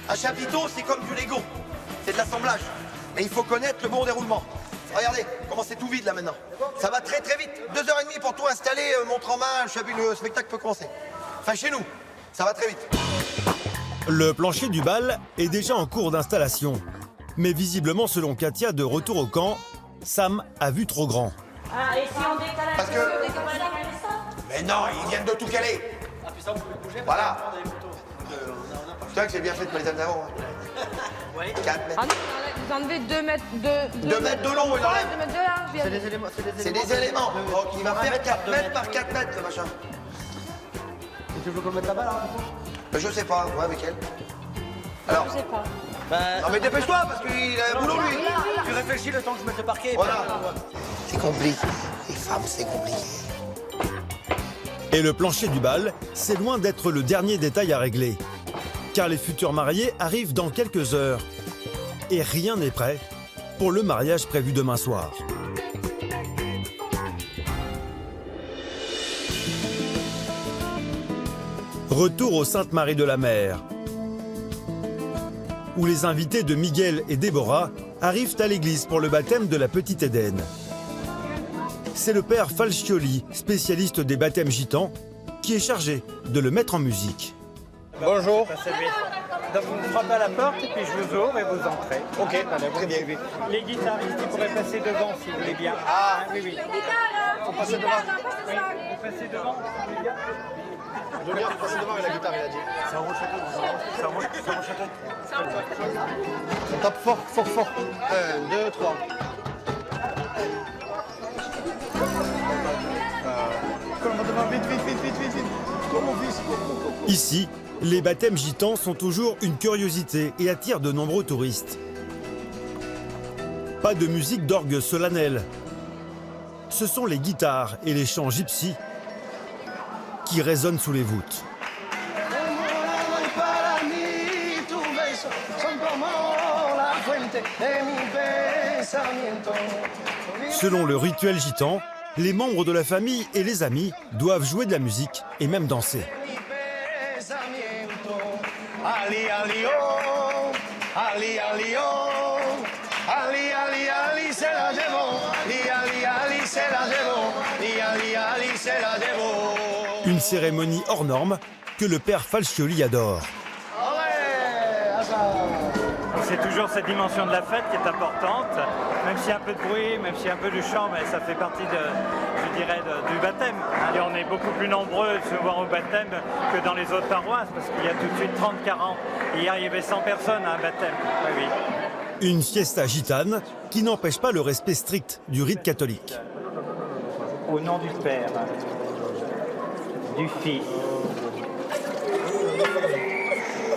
Speaker 8: un chapiteau, c'est comme du Lego. C'est de l'assemblage. Mais il faut connaître le bon déroulement. Regardez, comment c'est tout vide là maintenant. Ça va très très vite. 2h30 pour tout installer, montre en main, le spectacle peut commencer. Enfin chez nous, ça va très vite.
Speaker 6: Le plancher du bal est déjà en cours d'installation. Mais visiblement, selon Katia, de retour au camp, Sam a vu trop grand.
Speaker 13: Ah, et si on décale
Speaker 8: Parce que... Mais non, ils viennent de tout caler.
Speaker 18: Ah, puis ça, vous pouvez bouger.
Speaker 8: Voilà. Putain que c'est bien fait pour les années d'avant.
Speaker 18: Oui.
Speaker 8: 4 mètres.
Speaker 17: Ah non, vous enlevez 2 mètres de...
Speaker 8: 2 mètres de long, il enlève.
Speaker 17: 2 mètres de large.
Speaker 18: C'est des éléments.
Speaker 8: C'est des éléments. Donc il va faire 4 mètres par 4 mètres, le machin.
Speaker 18: Et tu veux qu'on le mette là-bas, là?
Speaker 8: Je sais pas, ouais, avec elle. Alors.
Speaker 17: Je sais pas.
Speaker 8: Non mais dépêche-toi parce qu'il a un boulot lui.
Speaker 18: Tu réfléchis le temps que je mette le parquet.
Speaker 8: Voilà. C'est compliqué. Les femmes, c'est compliqué.
Speaker 6: Et le plancher du bal, c'est loin d'être le dernier détail à régler. Car les futurs mariés arrivent dans quelques heures. Et rien n'est prêt pour le mariage prévu demain soir. Retour au Sainte-Marie de la Mer, où les invités de Miguel et Déborah arrivent à l'église pour le baptême de la petite Éden. C'est le père Falcioli, spécialiste des baptêmes gitans, qui est chargé de le mettre en musique.
Speaker 19: Bonjour. Donc vous frappez à la porte et puis je vous ouvre et vous entrez.
Speaker 11: Ok, très bien.
Speaker 19: Les guitaristes, ils pourraient passer devant si vous voulez bien.
Speaker 11: Ah,
Speaker 19: oui, oui.
Speaker 11: Faut passer devant.
Speaker 19: Oui, vous passez devant, si vous voulez bien.
Speaker 11: De bien passer devant avec la guitare, il a dit.
Speaker 18: C'est un rochaton.
Speaker 11: On tape fort, fort, fort. 1, 2, 3. Comment devant, vite, vite, vite, vite, vite, vite. Go, mon fils, go.
Speaker 6: Ici, les baptêmes gitans sont toujours une curiosité et attirent de nombreux touristes. Pas de musique d'orgue solennelle. Ce sont les guitares et les chants gypsy qui résonnent sous les voûtes. Selon le rituel gitan, les membres de la famille et les amis doivent jouer de la musique et même danser. Une cérémonie hors norme que le père Falcioli adore.
Speaker 19: C'est toujours cette dimension de la fête qui est importante, même s'il y a un peu de bruit, même s'il y a un peu de chant, mais ça fait partie du baptême. Et on est beaucoup plus nombreux souvent au baptême que dans les autres paroisses, parce qu'il y a tout de suite 30-40. Hier, il y avait 100 personnes à un baptême. Oui, oui.
Speaker 6: Une fiesta gitane qui n'empêche pas le respect strict du rite catholique.
Speaker 19: Au nom du Père, du Fils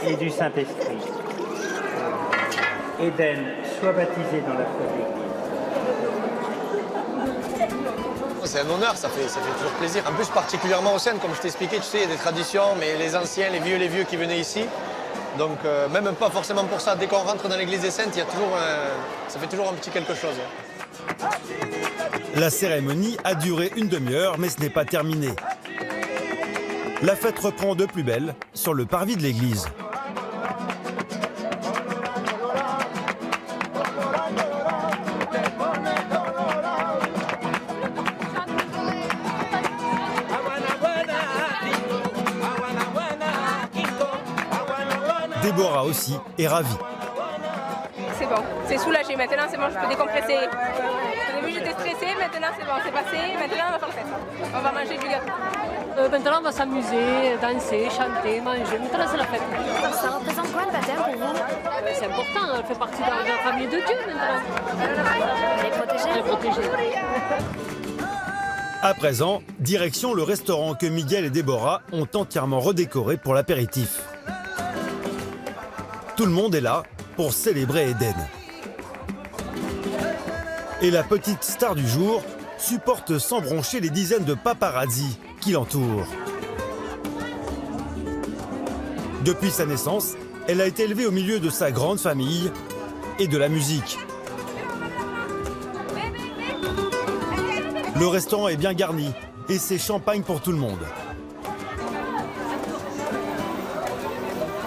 Speaker 19: et du Saint-Esprit. Éden, sois baptisé dans la foi de l'Église.
Speaker 11: C'est un honneur, ça fait toujours plaisir. En plus, particulièrement au Seine, comme je t'expliquais, tu sais, il y a des traditions, mais les anciens, les vieux qui venaient ici. Donc, même pas forcément pour ça, dès qu'on rentre dans l'église des Saintes, ça fait toujours un petit quelque chose.
Speaker 6: La cérémonie a duré une demi-heure, mais ce n'est pas terminé. La fête reprend de plus belle sur le parvis de l'église. Déborah aussi est ravie.
Speaker 20: C'est bon, c'est soulagé. Maintenant, c'est bon, je peux décompresser. Au début, j'étais stressée. Maintenant, c'est bon, c'est passé. Maintenant, on va faire la fête. On va manger du gâteau.
Speaker 10: Maintenant, on va s'amuser, danser, chanter, manger. Maintenant, c'est la fête.
Speaker 1: Ça représente quoi le baptême pour vous?
Speaker 10: C'est important, elle fait partie de la famille de Dieu maintenant.
Speaker 1: Les protéger.
Speaker 10: Les protéger.
Speaker 6: À présent, direction le restaurant que Miguel et Déborah ont entièrement redécoré pour l'apéritif. Tout le monde est là pour célébrer Éden. Et la petite star du jour supporte sans broncher les dizaines de paparazzi qui l'entourent. Depuis sa naissance, Elle a été élevée au milieu de sa grande famille et de la musique. Le restaurant est bien garni et c'est champagne pour tout le monde.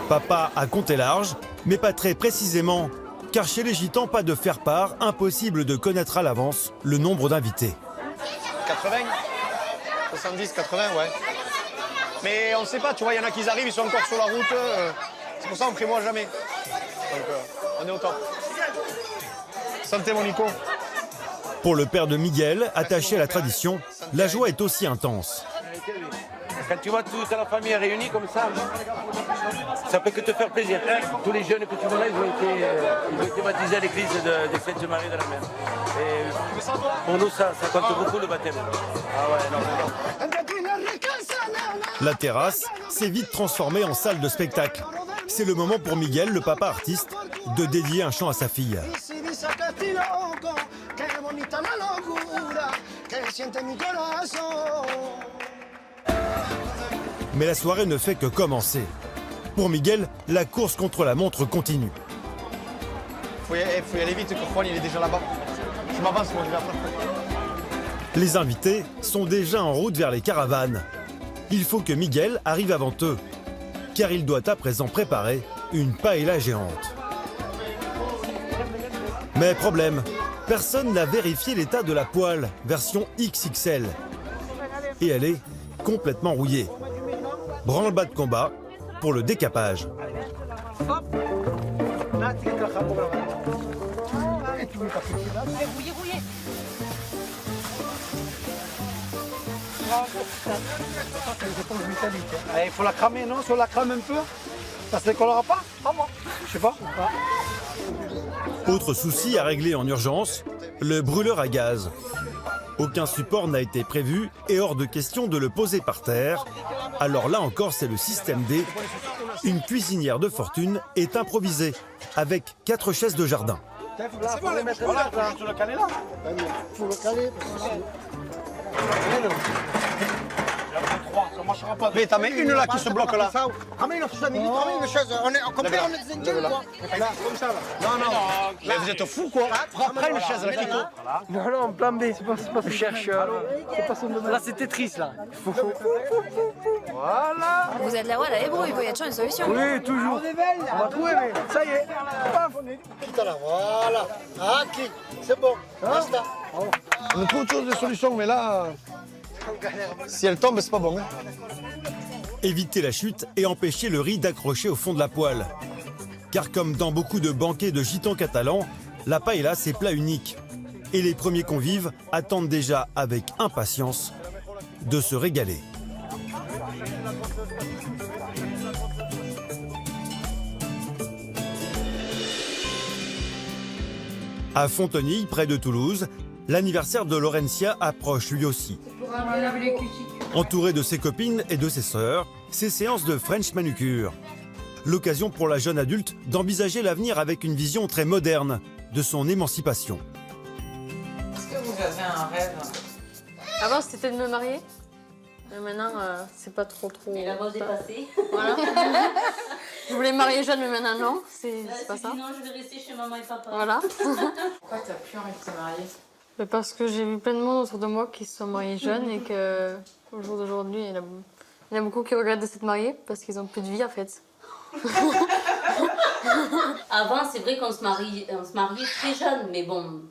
Speaker 6: Papa a compté large, mais pas très précisément, car chez les gitans, pas de faire-part, impossible de connaître à l'avance le nombre d'invités.
Speaker 11: 80 70, 80, ouais. Mais on ne sait pas, tu vois, il y en a qui arrivent, ils sont encore sur la route. C'est pour ça qu'on ne prévoit jamais. Donc on est au top. Santé mon Nico.
Speaker 6: Pour le père de Miguel, attaché à la tradition, la joie est aussi intense.
Speaker 3: Quand tu vois toute la famille réunie comme ça peut que te faire plaisir. Tous les jeunes que tu vois là, ils ont été baptisés à l'église de Sainte-Marie de la Mer. Et pour nous, ça compte beaucoup le baptême. Ah ouais, non.
Speaker 6: La terrasse s'est vite transformée en salle de spectacle. C'est le moment pour Miguel, le papa artiste, de dédier un chant à sa fille. Mais la soirée ne fait que commencer. Pour Miguel, la course contre la montre continue.
Speaker 11: Faut y aller vite, que Juan il est déjà là-bas. Je m'avance, moi je vais après.
Speaker 6: Les invités sont déjà en route vers les caravanes. Il faut que Miguel arrive avant eux, car il doit à présent préparer une paella géante. Mais problème, personne n'a vérifié l'état de la poêle, version XXL. Et elle est complètement rouillée. Branle-bas de combat pour le décapage.
Speaker 18: Il faut la cramer, non? Si on la crame un peu, ça se décollera pas? Pas moi. Je sais pas.
Speaker 6: Autre souci à régler en urgence, le brûleur à gaz. Aucun support n'a été prévu et hors de question de le poser par terre. Alors là encore, c'est le système D. Une cuisinière de fortune est improvisée avec 4 chaises de jardin.
Speaker 18: C'est bon, les mettre là, tu le caler là. Il faut le caler. Ça marchera pas.
Speaker 11: Mais t'en mets une là qui se bloque là.
Speaker 18: Ramène une chaise. On est complet, on est des Indiens quoi. Là, comme ça là.
Speaker 11: Non. Mais vous êtes fous quoi. Prends une chaise là, Kiko.
Speaker 18: Non, plan B, c'est pas je cherche. C'est pas son domaine. Là, c'est Tetris là. Voilà.
Speaker 15: Vous êtes là, voilà, les brouilles, il y a toujours une solution.
Speaker 18: Oui, toujours. On va trouver, mais ça y est. Paf. Voilà. Ah, qui? C'est bon. Basta.
Speaker 11: On trouve toujours des solutions, mais là, si elle tombe, c'est pas bon. Hein.
Speaker 6: Éviter la chute et empêcher le riz d'accrocher au fond de la poêle. Car comme dans beaucoup de banquets de gitans catalans, la paella c'est plat unique. Et les premiers convives attendent déjà avec impatience de se régaler. À Fontenille, près de Toulouse, l'anniversaire de Laurentia approche lui aussi. Entourée de ses copines et de ses sœurs, c'est séance de French manucure. L'occasion pour la jeune adulte d'envisager l'avenir avec une vision très moderne de son émancipation.
Speaker 16: Est-ce que vous avez un rêve?
Speaker 13: Avant, c'était de me marier. Mais maintenant, c'est pas trop.
Speaker 21: Et la mode est passée.
Speaker 13: Voilà. Je voulais me marier jeune, mais maintenant, non. C'est pas ça.
Speaker 21: Sinon, je vais rester chez maman et papa.
Speaker 13: Voilà.
Speaker 16: Pourquoi t'as plus envie de te marier?
Speaker 13: Mais parce que j'ai vu plein de monde autour de moi qui se sont mariés jeunes et que, au jour d'aujourd'hui, il y en a beaucoup qui regrettent de s'être mariés parce qu'ils ont plus de vie en fait.
Speaker 21: Avant, c'est vrai qu'on se mariait très jeune, mais bon,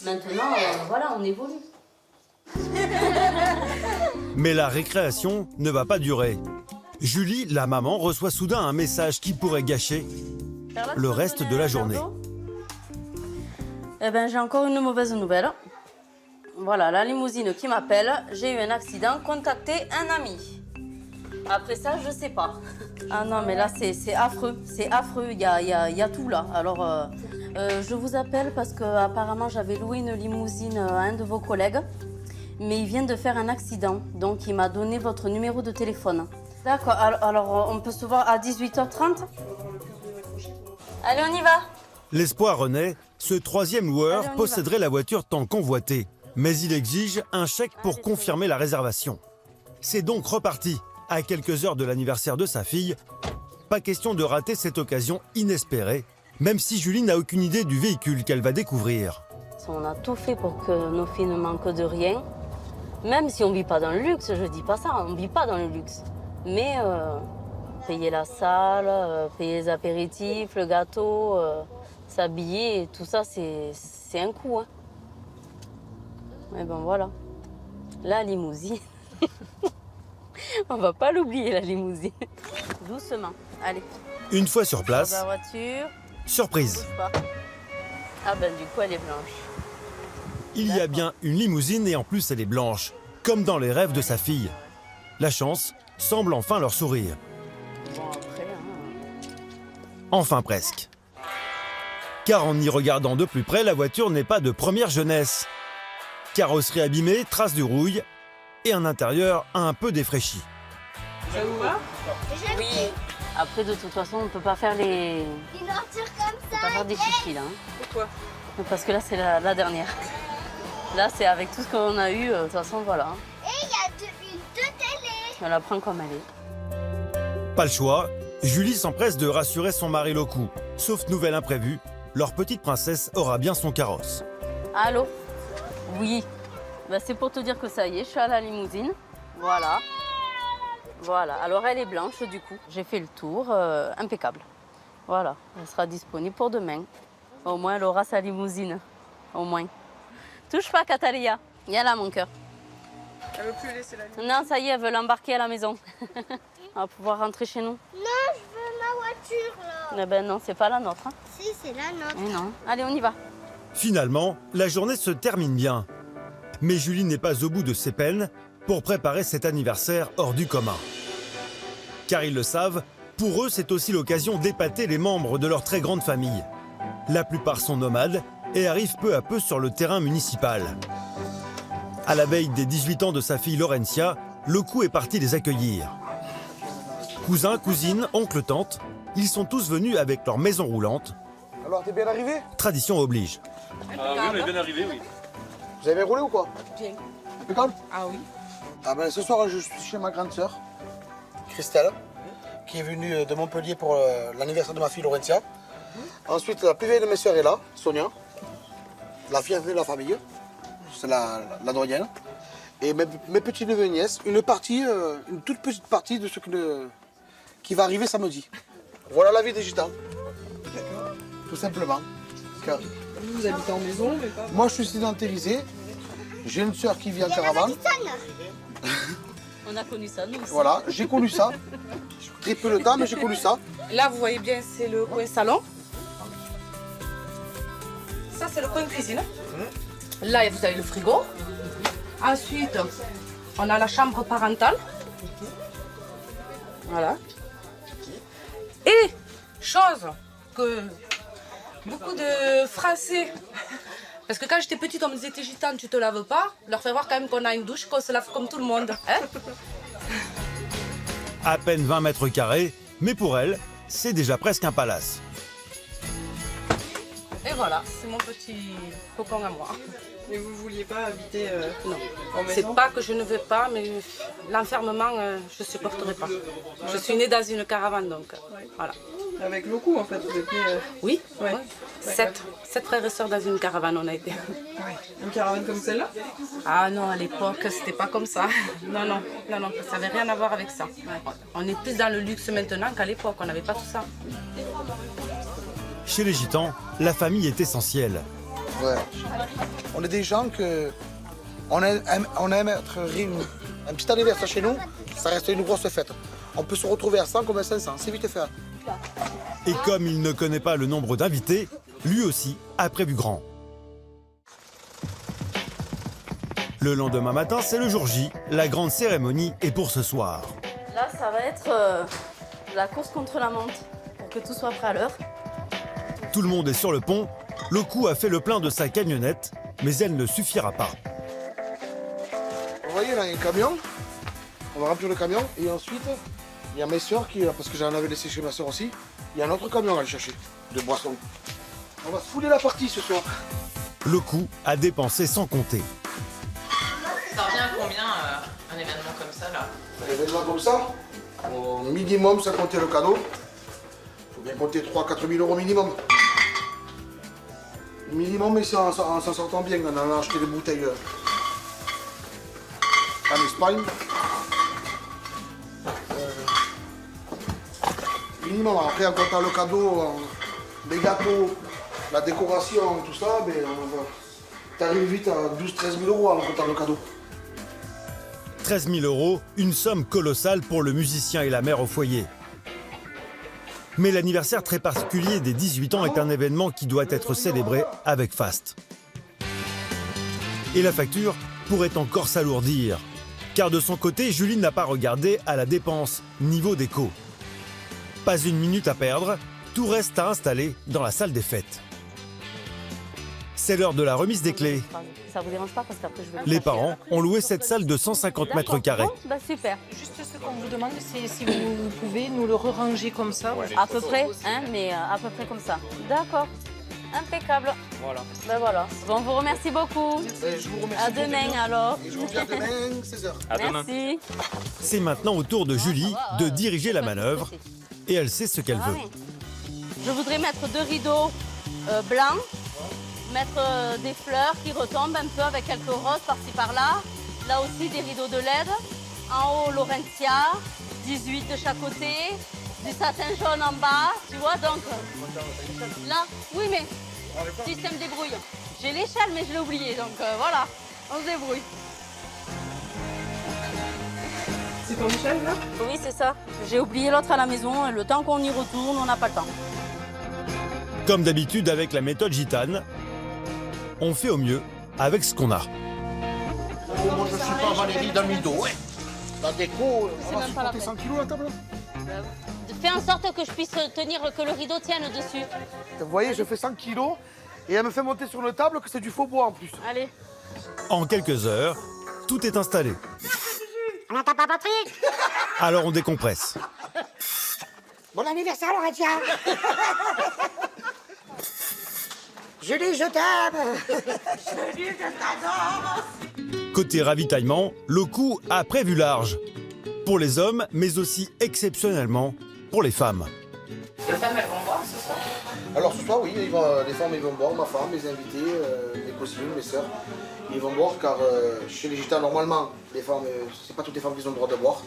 Speaker 21: maintenant, voilà, on évolue.
Speaker 6: Mais la récréation ne va pas durer. Julie, la maman, reçoit soudain un message qui pourrait gâcher le reste de la journée.
Speaker 21: Eh ben, j'ai encore une mauvaise nouvelle. Voilà, la limousine qui m'appelle, j'ai eu un accident, contactez un ami. Après ça, je sais pas. Ah non, mais là, c'est affreux, il y a tout là. Alors, je vous appelle parce que apparemment j'avais loué une limousine à un de vos collègues, mais il vient de faire un accident, donc il m'a donné votre numéro de téléphone. D'accord, alors on peut se voir à 18h30 ? Allez, on y va.
Speaker 6: L'espoir renaît, ce troisième loueur posséderait la voiture tant convoitée. Mais il exige un chèque pour confirmer la réservation. C'est donc reparti, à quelques heures de l'anniversaire de sa fille, pas question de rater cette occasion inespérée, même si Julie n'a aucune idée du véhicule qu'elle va découvrir.
Speaker 21: On a tout fait pour que nos filles ne manquent de rien. Même si on ne vit pas dans le luxe, je ne dis pas ça, on ne vit pas dans le luxe. Mais payer la salle, payer les apéritifs, le gâteau, s'habiller, tout ça, c'est un coût. Hein. Mais ben voilà, la limousine. On va pas l'oublier, la limousine. Doucement, allez.
Speaker 6: Une fois sur place,
Speaker 21: la voiture.
Speaker 6: Surprise.
Speaker 21: Ah ben du coup, elle est blanche.
Speaker 6: Il y a bien une limousine et en plus elle est blanche, comme dans les rêves de sa fille. La chance semble enfin leur sourire.
Speaker 21: Bon après,
Speaker 6: Enfin presque. Car en y regardant de plus près, la voiture n'est pas de première jeunesse. Carrosserie abîmée, traces de rouille et un intérieur un peu défraîchi.
Speaker 14: Ça vous va?
Speaker 21: Oui. Après, de toute façon, on ne peut pas faire les...
Speaker 9: Une voiture comme
Speaker 21: On peut pas faire des chichis là. Hein.
Speaker 14: Pourquoi?
Speaker 21: Parce que là, c'est la dernière. Là, c'est avec tout ce qu'on a eu, de toute façon, voilà.
Speaker 9: Et il y a deux télés.
Speaker 21: On la prend comme elle est.
Speaker 6: Pas le choix, Julie s'empresse de rassurer son mari Loku. Sauf nouvelle imprévue, leur petite princesse aura bien son carrosse.
Speaker 21: Allô? Oui. Bah, c'est pour te dire que ça y est, je suis à la limousine. Voilà. Voilà. Alors, elle est blanche, du coup. J'ai fait le tour, impeccable. Voilà. Elle sera disponible pour demain. Au moins, elle aura sa limousine. Au moins. Touche pas, Catalia. Il y a là, mon cœur.
Speaker 14: Elle veut plus laisser la limousine.
Speaker 21: Non, ça y est, elle veut l'embarquer à la maison. On va pouvoir rentrer chez nous.
Speaker 9: Non, je veux ma voiture là.
Speaker 21: Eh ben non, c'est pas la nôtre. Hein.
Speaker 9: Si, c'est la nôtre.
Speaker 21: Eh non. Allez, on y va.
Speaker 6: Finalement, la journée se termine bien. Mais Julie n'est pas au bout de ses peines pour préparer cet anniversaire hors du commun. Car ils le savent, pour eux, c'est aussi l'occasion d'épater les membres de leur très grande famille. La plupart sont nomades et arrivent peu à peu sur le terrain municipal. À la veille des 18 ans de sa fille Laurentia, Loku est parti les accueillir. Cousins, cousines, oncles, tantes, ils sont tous venus avec leur maison roulante.
Speaker 2: Alors, t'es bien arrivé?
Speaker 6: Tradition oblige.
Speaker 3: Oui, on est bien arrivé, oui.
Speaker 2: Vous avez bien roulé ou quoi?
Speaker 5: Bien.
Speaker 2: Impeccable?
Speaker 5: Ah oui.
Speaker 2: Ah ben, ce soir, je suis chez ma grande sœur, Christelle, qui est venue de Montpellier pour l'anniversaire de ma fille Laurentia. Ensuite, la plus vieille de mes sœurs est là, Sonia, la fiancée de la famille, c'est la doyenne. Et mes petites neveux et nièces, une toute petite partie de ce qui va arriver samedi. Voilà la vie des gitans. Tout simplement. Car
Speaker 14: Vous habitez en maison, mais pas...
Speaker 2: moi, je suis sédentarisé. J'ai une sœur qui vit en caravane.
Speaker 21: On a connu ça, nous aussi.
Speaker 2: Voilà, j'ai connu ça. Très peu de temps, mais j'ai connu ça.
Speaker 5: Là, vous voyez bien, c'est le coin salon. Ça, c'est le coin cuisine. Là, vous avez le frigo. Ensuite, on a la chambre parentale. Voilà. Et, chose que beaucoup de Français... Parce que quand j'étais petite, on me disait, t'es gitane, tu te laves pas. Leur faire voir quand même qu'on a une douche, qu'on se lave comme tout le monde. Hein?
Speaker 6: À peine 20 mètres carrés, mais pour elle, c'est déjà presque un palace.
Speaker 5: Et voilà, c'est mon petit cocon à moi.
Speaker 14: Mais vous vouliez pas habiter
Speaker 5: Non.
Speaker 14: en maison?
Speaker 5: C'est pas que je ne veux pas, mais l'enfermement, je ne supporterai pas. Je suis née dans une caravane, donc voilà.
Speaker 14: Avec Loku, en fait, vous étiez...
Speaker 5: Oui,
Speaker 14: ouais.
Speaker 5: ouais. Sept frères et sœurs dans une caravane, on a été.
Speaker 14: Ouais. Une caravane comme celle-là?
Speaker 5: Ah non, à l'époque, c'était pas comme ça. Non, ça n'avait rien à voir avec ça. Ouais. On est plus dans le luxe maintenant qu'à l'époque, on n'avait pas tout ça.
Speaker 6: Chez les Gitans, la famille est essentielle.
Speaker 2: Ouais. On est des gens que... On aime être réunis. Un petit anniversaire chez nous, ça reste une grosse fête. On peut se retrouver à 100 comme à 500, c'est vite fait.
Speaker 6: Et comme il ne connaît pas le nombre d'invités, lui aussi a prévu grand. Le lendemain matin, c'est le jour J. La grande cérémonie est pour ce soir.
Speaker 21: Là, ça va être la course contre la montre, pour que tout soit prêt à l'heure.
Speaker 6: Tout le monde est sur le pont. Loku a fait le plein de sa camionnette, mais elle ne suffira pas.
Speaker 2: Vous voyez, là, il y a un camion. On va remplir le camion et ensuite, il y a mes soeurs qui, parce que j'en avais laissé chez ma soeur aussi, il y a un autre camion à aller chercher, de boissons. On va se fouler la partie ce soir.
Speaker 6: Loku a dépensé sans compter.
Speaker 16: Ça revient à combien un événement comme ça là?
Speaker 2: Un événement comme ça, au minimum, ça comptait le cadeau, Bien compter 3-4 000 euros minimum. Minimum, mais en s'en sortant bien. On en a acheté des bouteilles en Espagne. Minimum. Après, en comptant le cadeau, les gâteaux, la décoration, tout ça, ben, t'arrives vite à 12-13 000 euros en comptant le cadeau.
Speaker 6: 13 000 euros, une somme colossale pour le musicien et la mère au foyer. Mais l'anniversaire très particulier des 18 ans est un événement qui doit être célébré avec faste. Et la facture pourrait encore s'alourdir. Car de son côté, Julie n'a pas regardé à la dépense, niveau déco. Pas une minute à perdre, tout reste à installer dans la salle des fêtes. C'est l'heure de la remise des clés.
Speaker 21: Ça vous dérange pas parce qu'après je vais...
Speaker 6: Les parents ont loué cette salle de 150 mètres carrés.
Speaker 21: Bah super.
Speaker 7: Juste ce qu'on vous demande, c'est si vous pouvez nous le ranger comme ça.
Speaker 21: À peu près, hein, mais à peu près comme ça. D'accord. Impeccable.
Speaker 7: Voilà.
Speaker 21: Ben voilà. Bon, on vous remercie beaucoup.
Speaker 2: Je vous remercie.
Speaker 21: À demain alors.
Speaker 2: Et je vous dis à demain, 16h.
Speaker 21: Merci.
Speaker 6: C'est maintenant au tour de Julie de diriger la manœuvre. Et elle sait ce qu'elle veut.
Speaker 21: Je voudrais mettre 2 rideaux blancs. Mettre des fleurs qui retombent un peu avec quelques roses par-ci par-là. Là aussi des rideaux de LED. En haut, Laurentia. 18 de chaque côté. Du satin jaune en bas. Tu vois donc. Là, oui mais. Système débrouille. J'ai l'échelle mais je l'ai oublié donc voilà. On se débrouille.
Speaker 14: C'est ton échelle là?
Speaker 21: Oui c'est ça. J'ai oublié l'autre à la maison et le temps qu'on y retourne, on n'a pas le temps.
Speaker 6: Comme d'habitude avec la méthode gitane, on fait au mieux avec ce qu'on a.
Speaker 2: Oh, moi, je ne suis pas Valérie Damido. Ouais. La déco, on va supporter 100 kilos la table.
Speaker 21: Fais en sorte que je puisse tenir, que le rideau tienne dessus.
Speaker 2: Vous voyez, je fais 100 kilos et elle me fait monter sur une table que c'est du faux bois en plus.
Speaker 21: Allez.
Speaker 6: En quelques heures, tout est installé.
Speaker 18: On n'entend pas Patrick?
Speaker 6: Alors on décompresse.
Speaker 18: Bon anniversaire, Laurentia. Julie, je t'aime. Julie, je t'adore.
Speaker 6: Côté ravitaillement, le coup a prévu large. Pour les hommes, mais aussi exceptionnellement pour les femmes.
Speaker 16: Les femmes, elles vont boire ce soir?
Speaker 2: Alors ce soir, oui, les femmes ils vont boire, ma femme, mes invités, mes cousines, mes sœurs. Ils vont boire car chez les gitans, normalement, les femmes, c'est pas toutes les femmes qui ont le droit de boire.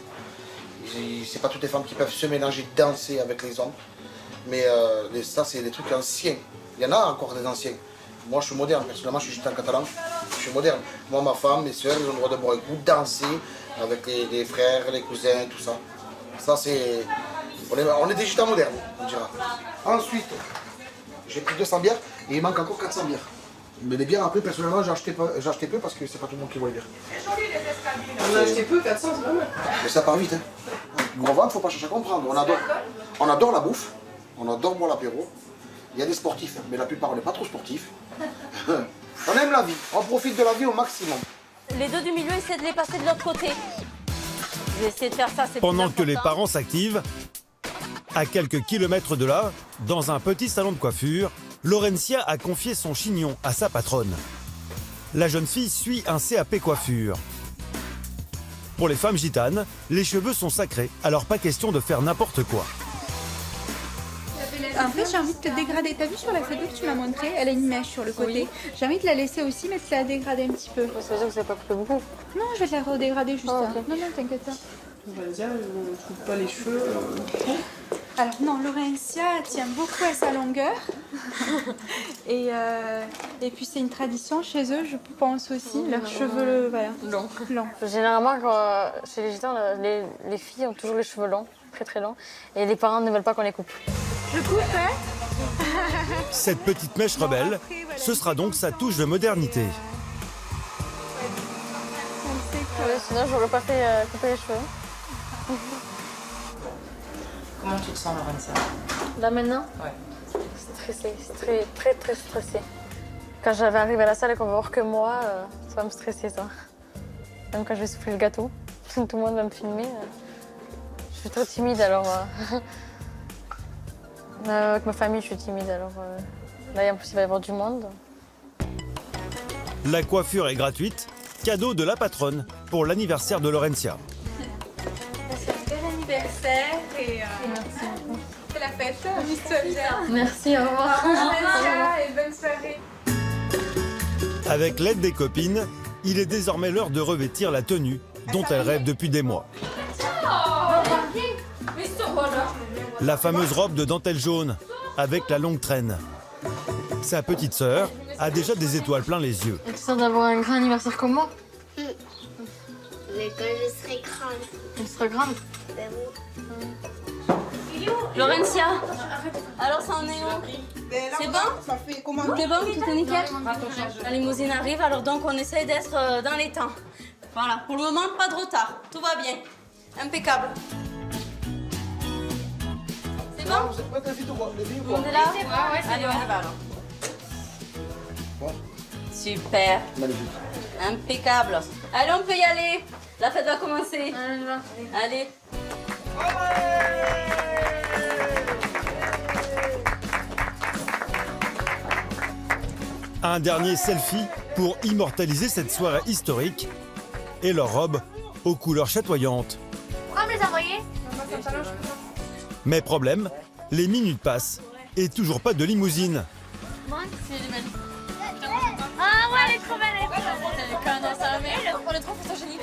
Speaker 2: C'est pas toutes les femmes qui peuvent se mélanger, danser avec les hommes. Mais ça, c'est des trucs anciens. Il y en a encore des anciens. Moi, je suis moderne. Personnellement, je suis gitan catalan. Je suis moderne. Moi, ma femme, mes soeurs, ils ont le droit de boire un coup, danser avec les frères, les cousins, tout ça. Ça, c'est... On est des gitans modernes, on dira. Ensuite, j'ai pris 200 bières et il manque encore 400 bières. Mais les bières, après, personnellement, j'ai acheté peu parce que c'est pas tout le monde qui voit les bières.
Speaker 14: On a acheté peu, 400, c'est pas mal.
Speaker 2: Mais ça part vite, hein. Gros ventre, faut pas chercher à comprendre. On adore la bouffe, on adore boire l'apéro. Il y a des sportifs, mais la plupart, on n'est pas trop sportifs. On aime la vie, on profite de la vie au maximum.
Speaker 21: Les deux du milieu essaient de les passer de l'autre côté. Je vais essayer de faire ça, c'est
Speaker 6: Pendant que les parents s'activent, à quelques kilomètres de là, dans un petit salon de coiffure, Laurentia a confié son chignon à sa patronne. La jeune fille suit un CAP coiffure. Pour les femmes gitanes, les cheveux sont sacrés, alors pas question de faire n'importe quoi.
Speaker 22: En fait, j'ai envie de te dégrader. T'as vu sur la photo que tu m'as montrée, elle a une mèche sur le côté. J'ai envie de la laisser aussi, mais de la dégrader un petit peu.
Speaker 21: Ça veut dire que ça n'a pas coupé beaucoup?
Speaker 22: Non, je vais te la redégrader juste.
Speaker 21: Ah, okay.
Speaker 22: Non, t'inquiète pas.
Speaker 14: On va dire, je trouve pas les cheveux.
Speaker 22: Alors non, Laurentia tient beaucoup à sa longueur. et puis c'est une tradition chez eux, je pense aussi. Leurs cheveux, voilà. Longs.
Speaker 21: Généralement, chez les gitans, les filles ont toujours les cheveux longs, très très longs. Et les parents ne veulent pas qu'on les coupe.
Speaker 22: Je coupe, hein?
Speaker 6: Cette petite mèche rebelle, ce sera donc sa touche de modernité.
Speaker 21: Ouais, sinon, je n'aurais pas fait couper les cheveux.
Speaker 16: Comment tu te sens, Laurentia?
Speaker 21: Là maintenant?
Speaker 16: Ouais.
Speaker 21: Stressée, très très stressée. Quand j'avais arrivé à la salle et qu'on va voir que moi, ça va me stresser ça. Même quand je vais souffler le gâteau, tout le monde va me filmer. Je suis trop timide alors. Avec ma famille, je suis timide alors. Là, en plus, il va y avoir du monde.
Speaker 6: La coiffure est gratuite, cadeau de la patronne pour l'anniversaire de Laurentia.
Speaker 22: C'est un bel anniversaire et c'est la la fête, Miss Soldier.
Speaker 15: Merci, au revoir.
Speaker 22: Au revoir, Laetitia, et bonne soirée.
Speaker 6: Avec l'aide des copines, il est désormais l'heure de revêtir la tenue dont elle rêve depuis des mois. La fameuse robe de dentelle jaune avec la longue traîne. Sa petite sœur a déjà des étoiles plein les yeux.
Speaker 15: Et tu sens d'avoir un grand anniversaire comme moi?
Speaker 9: Mais quand je serai grande.
Speaker 15: Tu seras grande?
Speaker 9: Ben oui.
Speaker 21: Laurentia, alors ça en est où? C'est bon? C'est bon? Tout est nickel? La limousine arrive, alors donc on essaye d'être dans les temps. Voilà, pour le moment, pas de retard. Tout va bien. Impeccable. C'est bon?
Speaker 2: Vous êtes prêtes les filles ou quoi?
Speaker 21: Tout le monde est là? Allez, on y va alors. Super.
Speaker 2: Magnifique.
Speaker 21: Impeccable. Allez, on peut y aller. La fête va commencer. Allez.
Speaker 6: Un dernier selfie pour immortaliser cette soirée historique et leur robe aux couleurs chatoyantes.
Speaker 9: Pourquoi me les envoyer?
Speaker 6: Mais problème, les minutes passent et toujours pas de limousine.
Speaker 15: Moi, c'est les mêmes.
Speaker 9: Ah ouais, elle est trop belle.
Speaker 15: On est trop photogénique.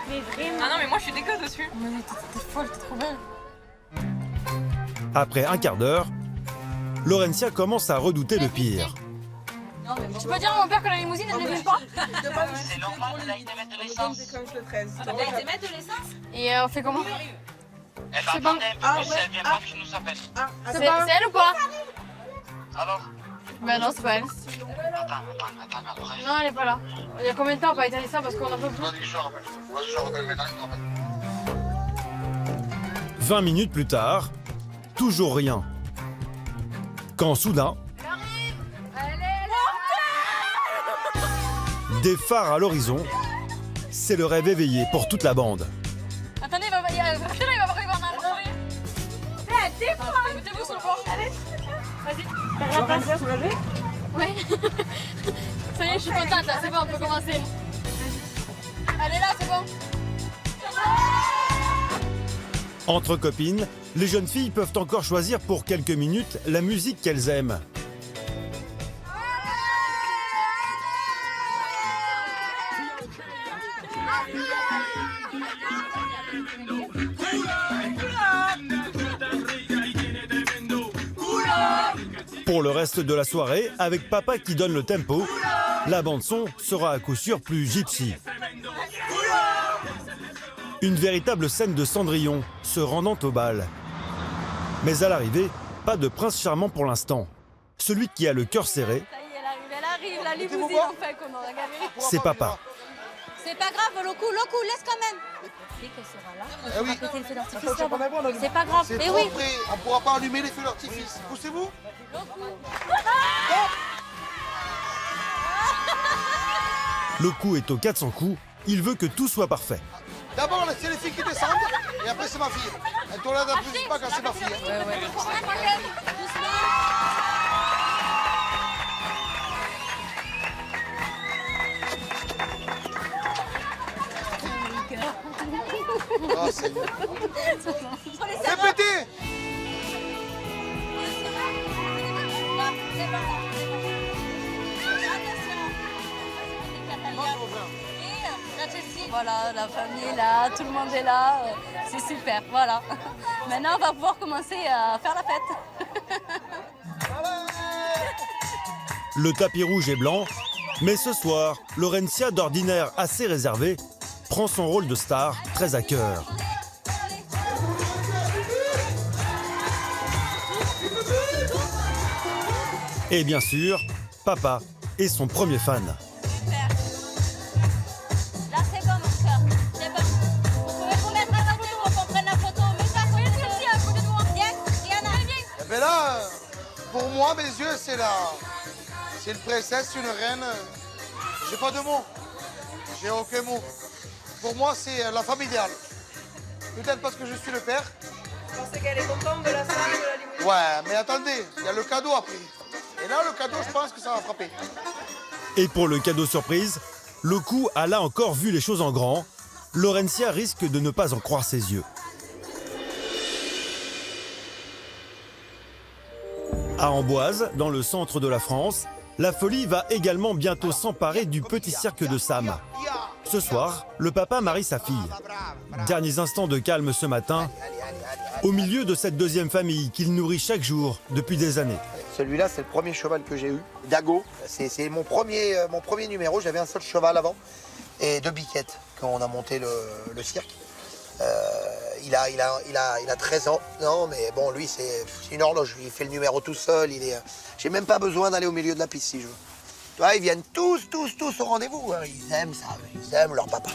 Speaker 9: Mais vraiment.
Speaker 20: Ah non, mais moi je suis déco dessus.
Speaker 15: Mais t'es folle, t'es trop belle.
Speaker 6: Après un quart d'heure, Laurentia commence à redouter le pire.
Speaker 15: Tu peux dire à mon père que la limousine, elle ne vient pas?
Speaker 14: C'est normal, là, ils émettent de l'essence. Déclenche le 13.
Speaker 20: Là, ils émettent de l'essence?
Speaker 15: Et on fait comment?
Speaker 14: Eh ben, attendez un peu plus, elle vient pas, qu'il nous appelle.
Speaker 15: C'est elle ou pas?
Speaker 14: Alors?
Speaker 15: Ben non, c'est pas elle.
Speaker 14: Attends,
Speaker 15: Non, elle est pas là. Il y a combien de temps on peut étaler ça parce qu'on en peut plus?
Speaker 14: Vas-y, je te rappelle. Vas-y, je te rappelle maintenant, je te rappelle.
Speaker 6: 20 minutes plus tard, toujours rien. Quand soudain, des phares à l'horizon, c'est le rêve éveillé pour toute la bande.
Speaker 15: Attendez, il va voir un arbre. Mettez-vous sur le bord. Allez. Vas-y.
Speaker 14: Laurent, tu as soulagé?
Speaker 15: Ouais. Ça y est, je suis contente là, c'est bon, on peut commencer. Allez là, c'est bon.
Speaker 6: Entre copines, les jeunes filles peuvent encore choisir pour quelques minutes la musique qu'elles aiment. Pour le reste de la soirée, avec papa qui donne le tempo, la bande-son sera à coup sûr plus gypsy. Une véritable scène de Cendrillon se rendant au bal. Mais à l'arrivée, pas de prince charmant pour l'instant. Celui qui a le cœur serré,
Speaker 21: Elle arrive, la limousine enfin qu'on aura gagné.
Speaker 6: c'est papa.
Speaker 21: C'est pas grave, Loku, laisse quand même. Dès qu'elle sera là,
Speaker 2: Eh oui.
Speaker 21: on va péter le feu d'artifice
Speaker 2: Attends,
Speaker 21: là-bas. C'est pas grave.
Speaker 2: C'est
Speaker 21: Eh
Speaker 2: trop
Speaker 21: oui.
Speaker 2: près, on ne pourra pas allumer les feux d'artifice. Poussez-vous.
Speaker 6: Le coup est au 400 coups, il veut que tout soit parfait.
Speaker 2: D'abord, c'est les filles qui descendent, et après, c'est ma fille. Elle tourne d'applaudisse pas quand c'est ma fille. Hein. Oh, c'est bon. Fais péter.
Speaker 21: Voilà, la famille est là, tout le monde est là, c'est super, voilà. Maintenant, on va pouvoir commencer à faire la fête.
Speaker 6: Le tapis rouge est blanc, mais ce soir, Laurentia, d'ordinaire assez réservée, prend son rôle de star très à cœur. Et bien sûr, papa est son premier fan.
Speaker 21: Là, c'est bon, mon cœur, c'est bon. Vous pouvez vous mettre à côté pour qu'on prenne la photo. Mais ça, oui, merci, à côté de moi. Viens, Diana.
Speaker 2: Eh ben là, pour moi, mes yeux, c'est une princesse, une reine. J'ai pas de mots. J'ai aucun mot. Pour moi, c'est la femme idéale. Peut-être parce que je suis le père.
Speaker 14: Vous pensez qu'elle est contente de la salle, de la limousine?
Speaker 2: Ouais, mais attendez, il y a le cadeau après. Et là, le cadeau, je pense que ça va frapper.
Speaker 6: Et pour le cadeau surprise, le coup a là encore vu les choses en grand. Laurentia risque de ne pas en croire ses yeux. À Amboise, dans le centre de la France, la folie va également bientôt s'emparer du petit cirque de Sam. Ce soir, le papa marie sa fille. Derniers instants de calme ce matin, au milieu de cette deuxième famille qu'il nourrit chaque jour depuis des années.
Speaker 8: Celui-là, c'est le premier cheval que j'ai eu, Dago. C'est mon premier numéro, j'avais un seul cheval avant, et 2 biquettes quand on a monté le cirque. Il a 13 ans, non mais bon, lui c'est une horloge, il fait le numéro tout seul, j'ai même pas besoin d'aller au milieu de la piste si je veux. Tu vois, ils viennent tous au rendez-vous, hein. Ils aiment ça, ils aiment leur papa.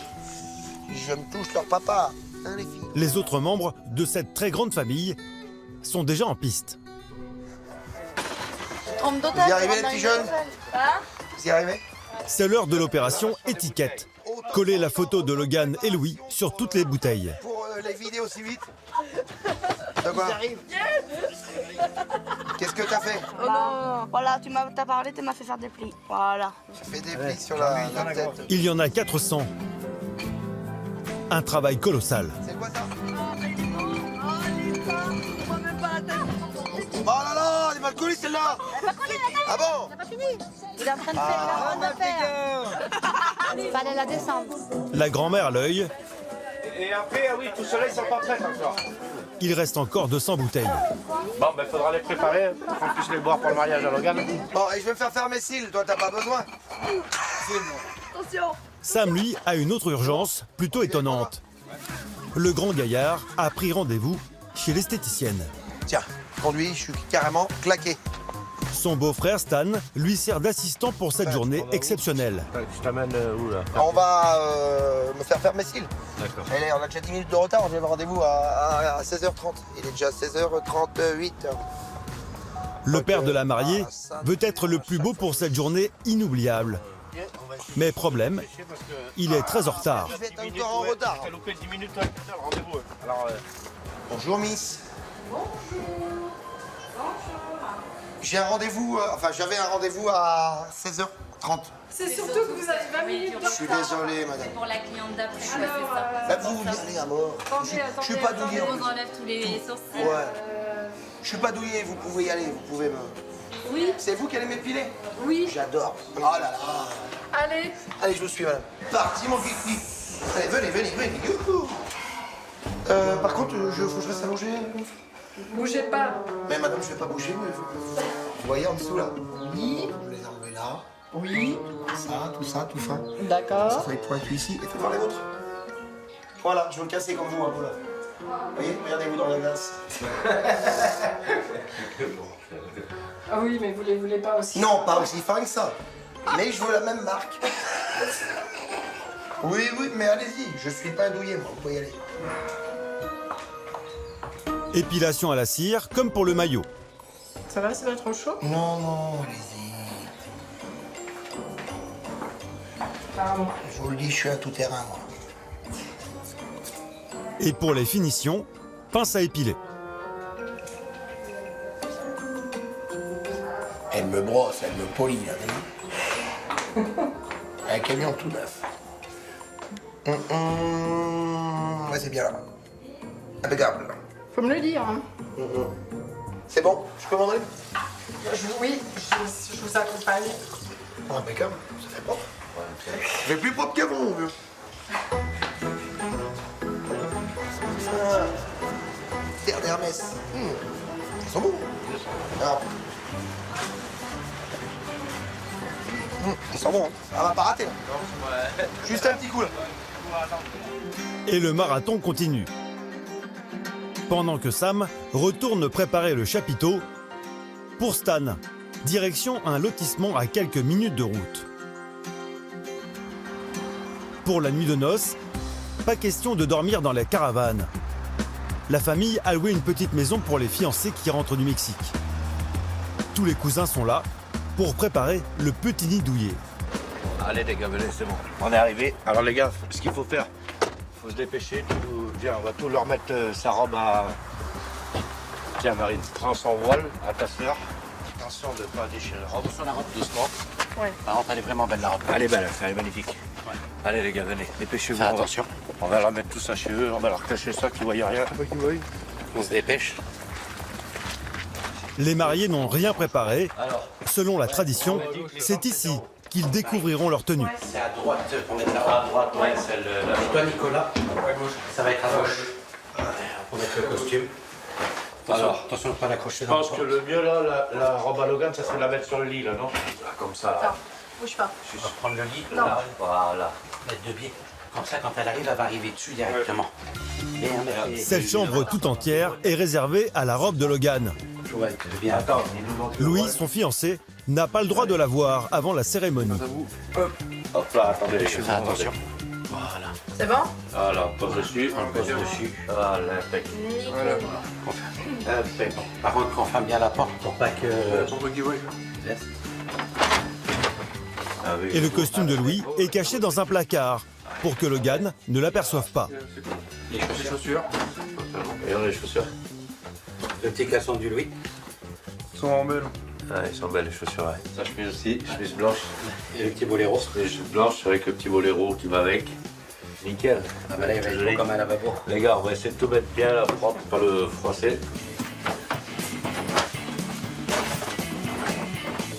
Speaker 8: Je me touche leur papa, hein, les filles.
Speaker 6: Les autres membres de cette très grande famille sont déjà en piste.
Speaker 8: Vous y arrivez les petits jeunes? Vous y arrivez?
Speaker 6: C'est l'heure de l'opération étiquette. Coller la photo de Logan et Louis sur toutes les bouteilles.
Speaker 8: Pour les vider aussi vite. De quoi? Qu'est-ce que t'as fait?
Speaker 4: Oh non, voilà, t'as parlé, tu m'as fait faire des plis. Voilà.
Speaker 8: Tu fais des plis sur la tête.
Speaker 6: Il y en a 400. Un travail colossal.
Speaker 8: C'est quoi ça? Oh là là, elle est mal collée celle-là.
Speaker 4: Elle est pas collée,
Speaker 8: ah bon?
Speaker 4: t'as pas fini. Il est en train de faire, il est en train de faire. Il fallait la descendre.
Speaker 6: La grand-mère à l'œil.
Speaker 3: Et après, ah oui, tout cela, ils sont pas prêts encore.
Speaker 6: Il reste encore 200 bouteilles.
Speaker 3: Bon, ben, faudra les préparer pour qu'on puisse les boire pour le mariage à Logan.
Speaker 8: Bon, et je vais me faire faire mes cils, toi, t'as pas besoin?
Speaker 4: Attention.
Speaker 6: Sam, lui, a une autre urgence, plutôt étonnante. Le grand gaillard a pris rendez-vous chez l'esthéticienne.
Speaker 8: Tiens, conduis, je suis carrément claqué.
Speaker 6: Son beau-frère Stan lui sert d'assistant pour cette journée exceptionnelle.
Speaker 3: Je t'amène où là?
Speaker 8: On va me faire mes cils.
Speaker 3: D'accord.
Speaker 8: Allez, on a déjà 10 minutes de retard, j'ai rendez-vous à 16h30. Il est déjà 16h38.
Speaker 6: Le père de la mariée veut être le plus beau pour cette journée inoubliable. Mais problème, il est très en retard.
Speaker 8: Vous êtes encore en retard.
Speaker 3: T'as loupé 10 minutes, le rendez-vous. Alors,
Speaker 8: bonjour, Miss. J'ai un rendez-vous, j'avais un rendez-vous à 16h30.
Speaker 22: C'est surtout que vous avez 20 minutes de
Speaker 8: Je suis désolé, madame.
Speaker 21: Pour la cliente d'après, c'est ça.
Speaker 8: Bah, vous y allez à mort. Je suis pas douillé.
Speaker 21: On enlève tous les sourcils.
Speaker 8: Ouais. Je suis pas douillé, vous pouvez y aller, vous pouvez me...
Speaker 22: Oui.
Speaker 8: C'est vous qui allez m'épiler?
Speaker 22: Oui.
Speaker 8: J'adore. Oh là là.
Speaker 22: Allez.
Speaker 8: Allez, je vous suis, madame. Parti, mon kiki. Allez, venez. Youhou. Par contre, faut que je reste allongé.
Speaker 22: Bougez pas.
Speaker 8: Mais madame, je vais pas bouger. Vous voyez en dessous là? Oui. Vous les enlevez là.
Speaker 22: Oui.
Speaker 8: Ça, tout fin.
Speaker 22: D'accord.
Speaker 8: Ça fait pointu ici et faites voir les vôtres. Voilà, je veux le casser comme vous un peu là. Vous voyez, regardez-vous dans la glace.
Speaker 22: Ah oui, mais vous les voulez pas aussi.
Speaker 8: Non, pas aussi fin que ça. Mais je veux la même marque. Oui, mais allez-y, je suis pas douillé, moi, vous pouvez y aller.
Speaker 6: Épilation à la cire, comme pour le maillot.
Speaker 22: Ça va, c'est pas trop chaud?
Speaker 8: Non, allez-y.
Speaker 22: Pardon.
Speaker 8: Je vous le dis, je suis à tout terrain, moi.
Speaker 6: Et pour les finitions, pince à épiler.
Speaker 8: Elle me brosse, elle me polit, là, vous voyez. Un camion tout neuf. Ouais, c'est bien là. Impeccable.
Speaker 22: Faut me le dire, hein.
Speaker 8: C'est bon, je peux m'en aller?
Speaker 22: Oui, je vous accompagne.
Speaker 8: Impeccable, ça fait propre. Ça fait plus propre qu'avant, mon vieux. Terre d'Hermès. Ils sont bons. Alors. Ils sont bons, hein. Ça va pas rater, là. Juste un petit coup, là.
Speaker 6: Et le marathon continue. Pendant que Sam retourne préparer le chapiteau, pour Stan, direction un lotissement à quelques minutes de route. Pour la nuit de noces, pas question de dormir dans la caravane. La famille a loué une petite maison pour les fiancés qui rentrent du Mexique. Tous les cousins sont là pour préparer le petit nid douillet.
Speaker 3: Allez les gars, venez, c'est bon. On est arrivé. Alors les gars, ce qu'il faut faire, faut se dépêcher. Viens, on va tout leur mettre sa robe à... Tiens Marine, prends son voile à ta sœur. Attention de ne pas déchirer la robe. Sur la robe, doucement.
Speaker 22: Ouais.
Speaker 3: Par contre, elle est vraiment belle la robe. Elle est belle, elle est magnifique. Ouais. Allez les gars, venez, dépêchez-vous. Attention. On va leur mettre tout ça chez eux, on va leur cacher ça, qu'ils ne voient rien. On se dépêche.
Speaker 6: Les mariés n'ont rien préparé. Selon la tradition, c'est ici qu'ils découvriront leur tenue.
Speaker 3: C'est à droite, pour mettre là. À droite, ouais, celle-là. Et toi, Nicolas, ça va être à gauche. Pour mettre le costume. Alors, attention à ne pas l'accrocher. Je pense que le mieux, là, la robe à Logan, ça serait de la mettre sur le lit, là, non? Comme ça.
Speaker 22: Attends, bouge pas.
Speaker 3: Je vais prendre le lit,
Speaker 22: Non.
Speaker 3: là, voilà. Mettre deux pieds. Comme ça, quand elle arrive, elle va arriver dessus directement.
Speaker 6: Cette chambre tout entière est réservée à la robe de Logan. Louis, son fiancé, n'a pas le droit de la voir avant la cérémonie.
Speaker 3: Hop là, attendez, je fais attention. Voilà.
Speaker 22: C'est bon?
Speaker 3: Voilà, on pose dessus, on pose dessus. Voilà, impec. Voilà. Impec. Par contre, qu'on ferme bien la porte pour pas que...
Speaker 6: Et le costume de Louis est caché dans un placard pour que Logan ne l'aperçoive pas.
Speaker 3: Les chaussures. Et on a les chaussures. Le petit caleçon du Louis.
Speaker 12: Ils sont en belle.
Speaker 3: Ah, ils sont belles les chaussures, ouais. Sa chemise aussi, chemise blanche. Et le petit boléro. Les chemise blanche avec le petit boléro qui va avec. Nickel. Ah bah là, il va être comme un lavabo. Les gars, on va essayer de tout mettre bien là, propre, pas le froisser.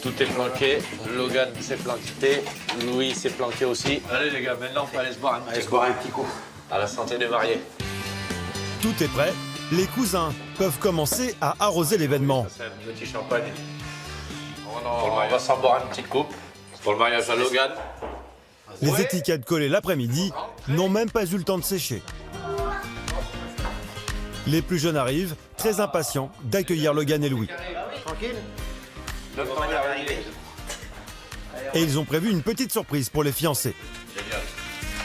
Speaker 3: Tout est planqué. Logan s'est planqué. Louis s'est planqué aussi. Allez les gars, maintenant on peut aller se boire un petit coup. À la santé des mariés.
Speaker 6: Tout est prêt. Les cousins peuvent commencer à arroser l'événement.
Speaker 3: C'est un petit champagne. On va s'en boire une petite coupe pour le mariage à Logan.
Speaker 6: Les étiquettes collées l'après-midi n'ont même pas eu le temps de sécher. Les plus jeunes arrivent, très impatients d'accueillir Logan et Louis.
Speaker 8: Tranquille.
Speaker 6: Et ils ont prévu une petite surprise pour les fiancés.
Speaker 3: Génial.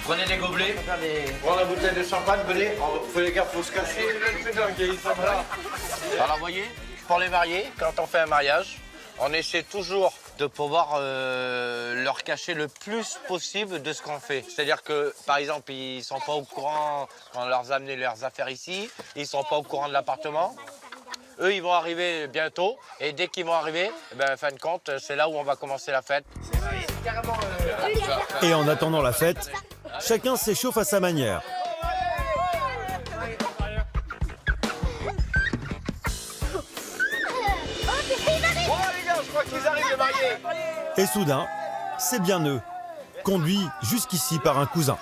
Speaker 3: Prenez des gobelets, prenez la bouteille de champagne, venez. Faut les gars, faut se cacher. Alors vous voyez, pour les mariés, quand on fait un mariage, on essaie toujours de pouvoir leur cacher le plus possible de ce qu'on fait. C'est-à-dire que, par exemple, ils ne sont pas au courant quand on leur a amené leurs affaires ici, ils ne sont pas au courant de l'appartement. Eux, ils vont arriver bientôt, et dès qu'ils vont arriver, en fin de compte, c'est là où on va commencer la fête.
Speaker 6: Et en attendant la fête, chacun s'échauffe à sa manière. Et soudain, c'est bien eux, conduits jusqu'ici par un cousin.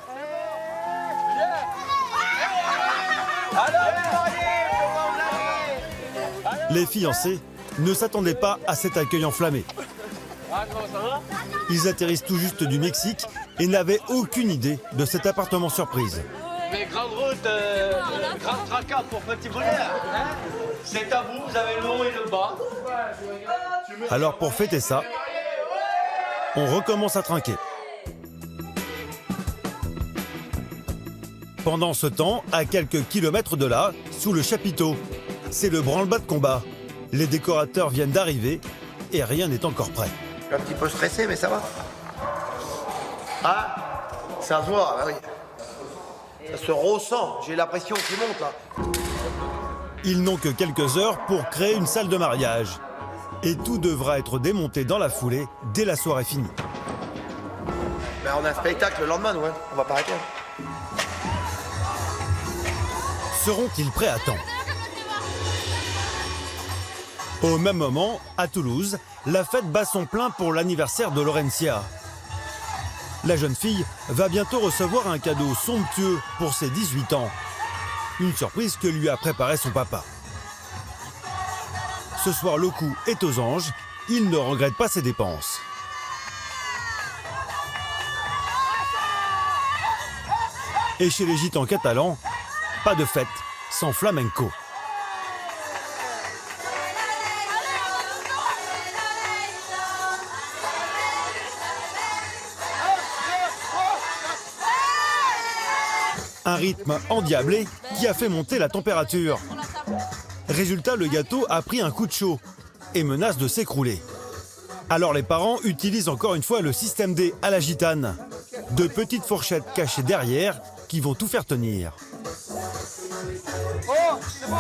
Speaker 6: Les fiancés ne s'attendaient pas à cet accueil enflammé. Ils atterrissent tout juste du Mexique et n'avaient aucune idée de cet appartement surprise.
Speaker 3: Mais grande route, grand tracas pour petit bonheur. C'est à vous, vous avez le haut et le bas.
Speaker 6: Alors pour fêter ça, on recommence à trinquer. Pendant ce temps, à quelques kilomètres de là, sous le chapiteau, c'est le branle-bas de combat. Les décorateurs viennent d'arriver et rien n'est encore prêt.
Speaker 8: Je suis un petit peu stressé, mais ça va. Ah, ça se voit, bah oui. Ça se ressent, j'ai la pression qui monte là.
Speaker 6: Ils n'ont que quelques heures pour créer une salle de mariage. Et tout devra être démonté dans la foulée dès la soirée finie.
Speaker 8: Ben, on a un spectacle le lendemain, nous, hein. On va pas arrêter.
Speaker 6: Seront-ils prêts à temps? Au même moment, à Toulouse, la fête bat son plein pour l'anniversaire de Laurentia. La jeune fille va bientôt recevoir un cadeau somptueux pour ses 18 ans. Une surprise que lui a préparée son papa. Ce soir, le coup est aux anges. Il ne regrette pas ses dépenses. Et chez les gitans catalans, pas de fête sans flamenco. Un rythme endiablé qui a fait monter la température. Résultat, le gâteau a pris un coup de chaud et menace de s'écrouler. Alors les parents utilisent encore une fois le système D à la gitane. De petites fourchettes cachées derrière qui vont tout faire tenir.
Speaker 18: Oh, c'est bon.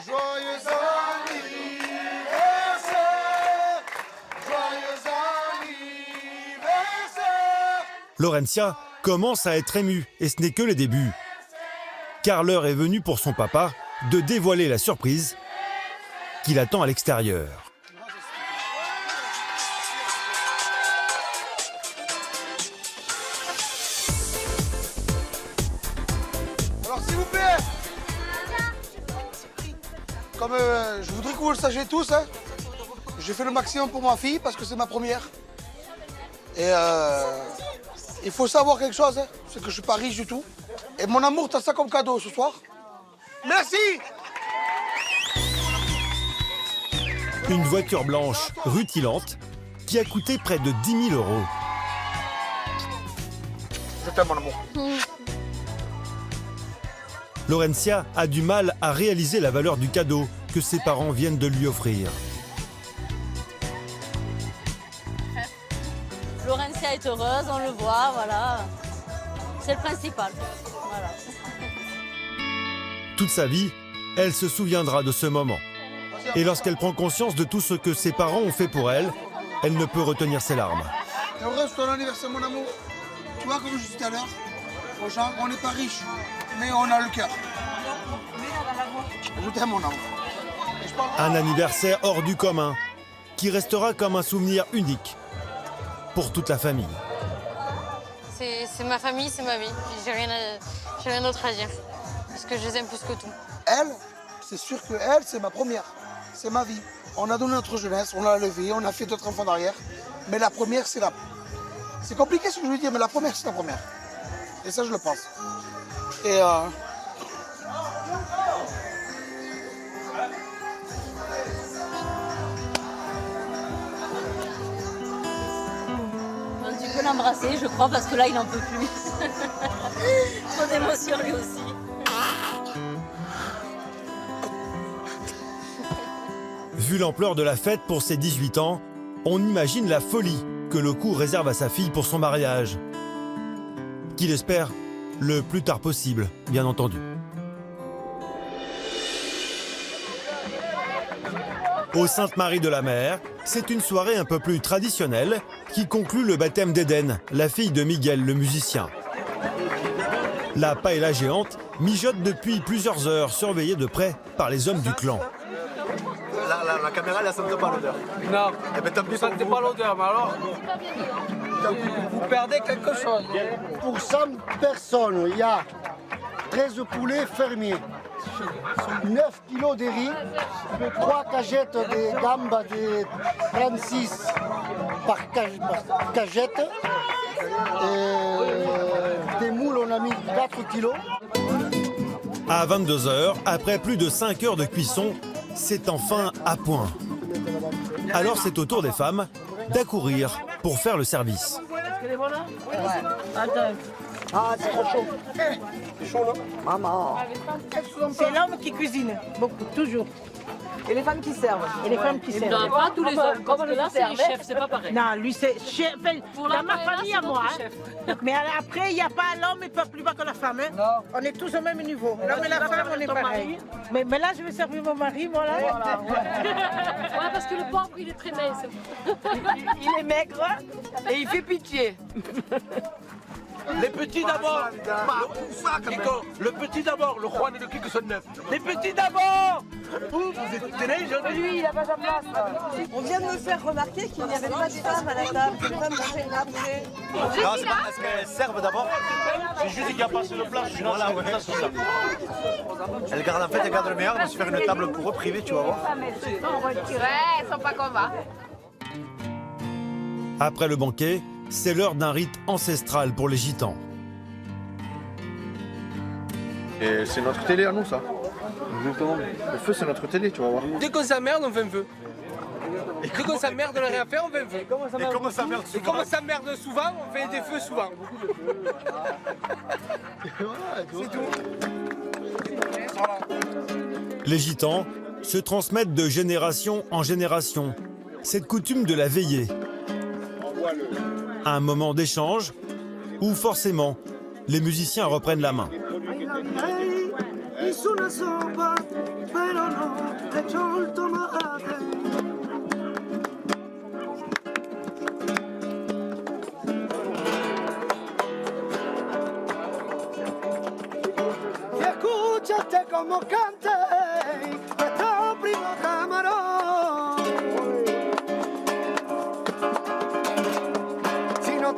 Speaker 18: Joyeux anniversaire. Joyeux anniversaire.
Speaker 6: Laurentia commence à être émue et ce n'est que les débuts. Car l'heure est venue pour son papa de dévoiler la surprise qui l'attend à l'extérieur.
Speaker 2: Alors s'il vous plaît, comme je voudrais que vous le sachiez tous, hein, j'ai fait le maximum pour ma fille parce que c'est ma première. Et il faut savoir quelque chose, hein, c'est que je suis pas riche du tout. Et mon amour, t'as ça comme cadeau ce soir. Merci.
Speaker 6: Une voiture blanche rutilante qui a coûté près de 10 000 €.
Speaker 2: Je t'aime mon amour.
Speaker 6: Laurentia a du mal à réaliser la valeur du cadeau que ses parents viennent de lui offrir.
Speaker 21: Laurentia est heureuse, on le voit, voilà. C'est le principal. Voilà.
Speaker 6: Toute sa vie, elle se souviendra de ce moment. Et lorsqu'elle prend conscience de tout ce que ses parents ont fait pour elle, elle ne peut retenir ses larmes.
Speaker 2: T'es heureuse ton anniversaire mon amour. Tu vois comme je disais tout à l'heure, aux gens, on n'est pas riche, mais on a le cœur. Je t'aime mon amour.
Speaker 6: Un anniversaire hors du commun, qui restera comme un souvenir unique pour toute la famille.
Speaker 12: C'est ma famille, c'est ma vie. J'ai rien d'autre à dire. Parce que je les aime plus que tout.
Speaker 2: Elle, c'est sûr que elle, c'est ma première. C'est ma vie. On a donné notre jeunesse, on l'a levée, on a fait d'autres enfants derrière. Mais la première, c'est la... C'est compliqué ce que je veux dire, mais la première, c'est la première. Et ça, je le pense. Et
Speaker 21: Tu peux l'embrasser, je crois, parce que là, il n'en peut plus. Trop d'émotion, lui aussi.
Speaker 6: Vu l'ampleur de la fête pour ses 18 ans, on imagine la folie que le couple réserve à sa fille pour son mariage. Qu'il espère le plus tard possible, bien entendu. Au Sainte-Marie de la Mer, c'est une soirée un peu plus traditionnelle qui conclut le baptême d'Eden, la fille de Miguel, le musicien. La paella géante mijote depuis plusieurs heures, surveillée de près par les hommes du clan.
Speaker 11: La caméra, elle ne sent pas l'odeur.
Speaker 17: Non,
Speaker 11: eh ben,
Speaker 17: vous ne sentez pas l'odeur, mais alors, vous perdez quelque chose.
Speaker 18: Pour 100 personnes, il y a 13 poulets fermiers, 9 kilos de riz, 3 cagettes de gambes de 36 par cagette, et des moules, on a mis 4 kilos.
Speaker 6: À 22h, après plus de 5 heures de cuisson, c'est enfin à point. Alors c'est au tour des femmes d'accourir pour faire le service.
Speaker 18: Ah, c'est trop chaud. C'est chaud, non? Maman.
Speaker 23: C'est l'homme qui cuisine, beaucoup, toujours.
Speaker 16: Et les femmes qui servent.
Speaker 23: Et les femmes qui servent.
Speaker 21: Non, pas tous les hommes, parce que là, c'est les chefs, c'est pas pareil.
Speaker 23: Non, lui, c'est chef. Dans ma famille, à moi. Mais après, il n'y a pas l'homme, il ne peut plus bas que la femme. Hein. On est tous au même niveau. L'homme et la femme, on est pareil. Mais là, je vais servir mon mari, moi, là.
Speaker 21: Voilà, ouais, parce que le porc, il est très mince.
Speaker 16: Il est maigre et il fait pitié.
Speaker 3: Les petits d'abord. Nico, le petit d'abord, le Juan et le Kiko sont neufs. Les petits d'abord. Vous êtes télé,
Speaker 16: lui, il n'a pas sa place. On vient de me faire remarquer qu'il n'y avait pas de femmes à la table. Les femmes mangeaient après.
Speaker 11: Non, c'est pas parce qu'elles servent d'abord.
Speaker 3: C'est juste qu'il a passé le plat.
Speaker 11: Voilà, ouais. Elle garde, en fait, elle garde le meilleur. On va se faire une table pour eux privée, tu vas voir.
Speaker 20: Ouais, elles sont pas combats.
Speaker 6: Après le banquet, c'est l'heure d'un rite ancestral pour les gitans.
Speaker 11: Et c'est notre télé à nous, ça. Exactement. Le feu, c'est notre télé, tu vas voir.
Speaker 17: Dès qu'on s'emmerde, on fait un feu. Dès qu'on s'emmerde, on n'a rien à faire, on fait un feu.
Speaker 11: Et comme ça merde souvent.
Speaker 17: Et comme ça merde souvent, on fait des feux souvent. C'est tout.
Speaker 6: Les gitans se transmettent de génération en génération cette coutume de la veillée. Un moment d'échange où forcément les musiciens reprennent la main.
Speaker 18: Escúchate como cante nuestro primo camarón.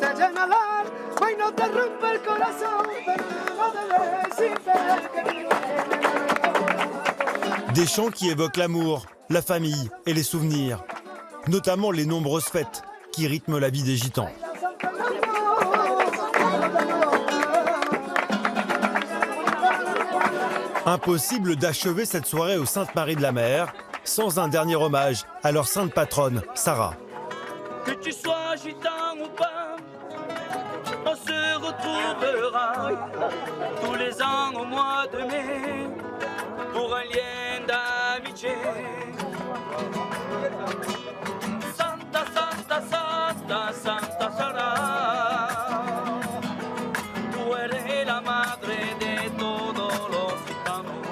Speaker 1: te llena el alma y no te rompe el corazón, pero no debes decirte que
Speaker 6: Des chants qui évoquent l'amour, la famille et les souvenirs, notamment les nombreuses fêtes qui rythment la vie des gitans. Impossible d'achever cette soirée aux Saintes Maries de la Mer sans un dernier hommage à leur sainte patronne, Sarah.
Speaker 10: Que tu sois gitan ou pas, on se retrouvera tous les ans au mois de mai pour un lien d'amitié. Santa, Santa, Santa, Santa Sarah, tú eres la madre de todos los gitanos.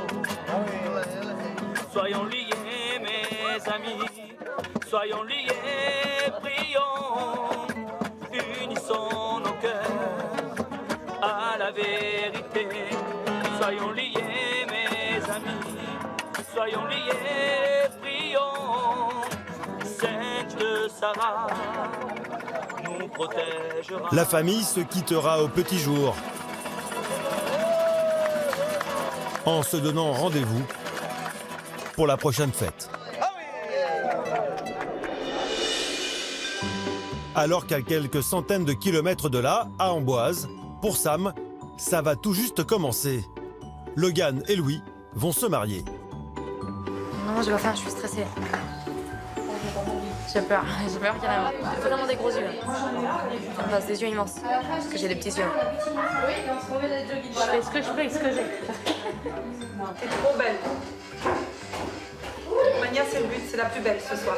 Speaker 10: Soyons liés, mes amis, soyons liés, prions, unissons nos cœurs à la vérité. Soyons liés, mes amis, soyons liés, prions, Sainte Sarah nous protégera.
Speaker 6: La famille se quittera au petit jour en se donnant rendez-vous pour la prochaine fête. Alors qu'à quelques centaines de kilomètres de là, à Amboise, pour Sam, ça va tout juste commencer. Logan et Louis vont se marier.
Speaker 15: Non, j'ai pas faim, je suis stressée. J'ai peur carrément. Il faut vraiment des gros yeux. Ça me passe des yeux immenses, parce que j'ai des petits yeux.
Speaker 13: Je fais ce que je peux avec ce que j'ai.
Speaker 14: T'es trop belle. Mania, c'est le but, c'est la plus belle ce soir.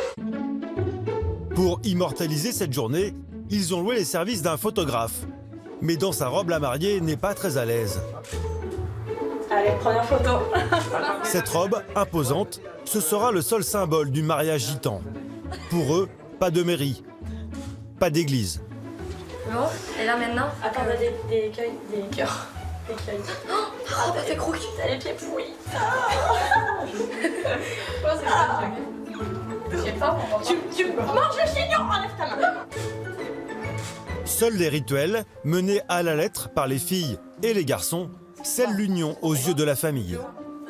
Speaker 6: Pour immortaliser cette journée, ils ont loué les services d'un photographe. Mais dans sa robe, la mariée n'est pas très à l'aise.
Speaker 14: Allez, première photo.
Speaker 6: Cette robe, imposante, ce sera le seul symbole du mariage gitan. Pour eux, pas de mairie, pas d'église.
Speaker 15: Bon, et là maintenant?
Speaker 13: Attends, on a des cœurs. Des cœurs.
Speaker 15: Oh, la robe, elle fait croquis.
Speaker 13: T'as les pieds pourris.
Speaker 15: Je sais pas.
Speaker 13: Tu manges le chignon, enlève ta main.
Speaker 6: Seuls les rituels, menés à la lettre par les filles et les garçons, scellent l'union aux yeux de la famille.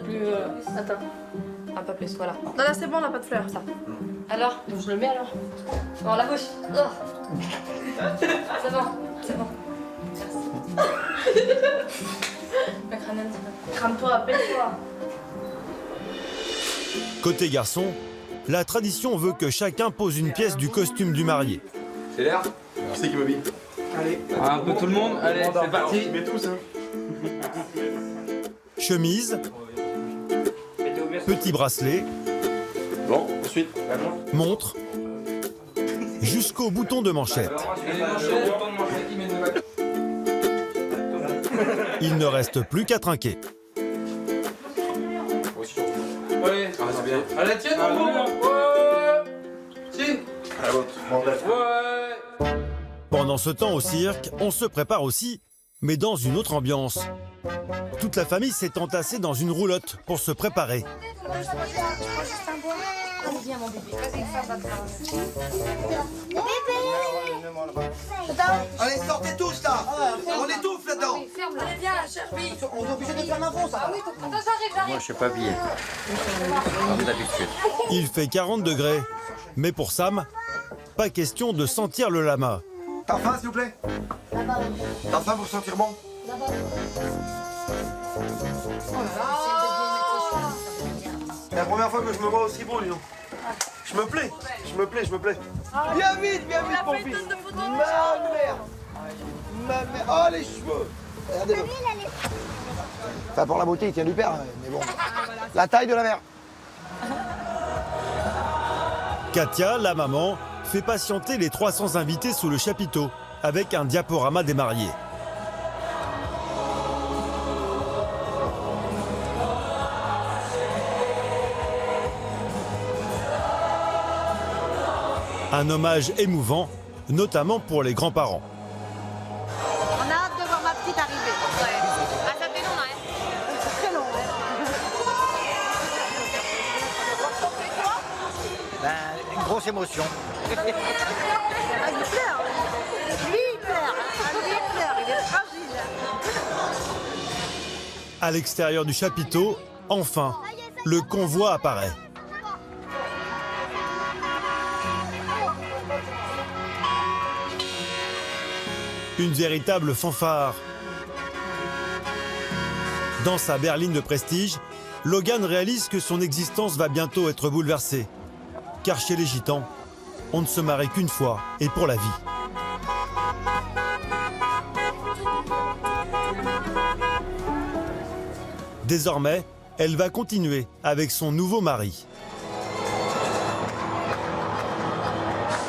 Speaker 15: Plus. Attends. Un peu plus, voilà. Non, là c'est bon, on n'a pas de fleurs, ça. Alors? Je le mets alors. Bon, la bouche. Oh. C'est bon, c'est bon. Merci. Va cramer un petit peu.
Speaker 13: Crame-toi, appelle-toi.
Speaker 6: Côté garçon, la tradition veut que chacun pose une pièce du costume du marié.
Speaker 19: C'est l'air? C'est qui m'habille? Allez. Un peu tout le monde, allez, c'est parti. Mais tous, hein.
Speaker 6: Chemise, petit bracelet,
Speaker 19: bon, ensuite,
Speaker 6: montre, jusqu'au bouton de manchette. Il ne reste plus qu'à trinquer.
Speaker 19: Ouais, c'est bien. Allez, tiens, tiens. Ouais.
Speaker 6: Pendant ce temps au cirque, on se prépare aussi, mais dans une autre ambiance. Toute la famille s'est entassée dans une roulotte pour se préparer.
Speaker 15: Allez, viens, mon bébé. Vas-y, ça va te
Speaker 8: Allez, sortez tous là. On étouffe là-dedans.
Speaker 15: Allez, viens, Cherpi.
Speaker 8: On est obligé de faire un fond, ça.
Speaker 15: Ah oui, attends, j'arrive.
Speaker 3: Moi, je suis pas habillé. Comme d'habitude.
Speaker 6: Il fait 40 degrés, mais pour Sam, pas question de sentir le lama.
Speaker 8: T'as faim, s'il vous plaît? T'as faim pour sentir bon? C'est la première fois que je me vois aussi beau, dis donc. Je me plais. Viens vite, mon fils. Ma mère. Oh, les cheveux. Regardez-le. Enfin, pour la beauté, il tient du père, mais bon. La taille de la mère.
Speaker 6: Katia, la maman, fait patienter les 300 invités sous le chapiteau avec un diaporama des mariés. Un hommage émouvant, notamment pour les grands-parents.
Speaker 4: On a hâte de voir ma petite arriver. Ouais. Ah, ça fait long, hein? C'est très long,
Speaker 17: Ben, une grosse émotion.
Speaker 4: Ah, il pleure. Lui, il pleure.
Speaker 6: À l'extérieur du chapiteau, enfin, le convoi apparaît. Une véritable fanfare. Dans sa berline de prestige, Logan réalise que son existence va bientôt être bouleversée. Car chez les Gitans, on ne se marie qu'une fois et pour la vie. Désormais, elle va continuer avec son nouveau mari.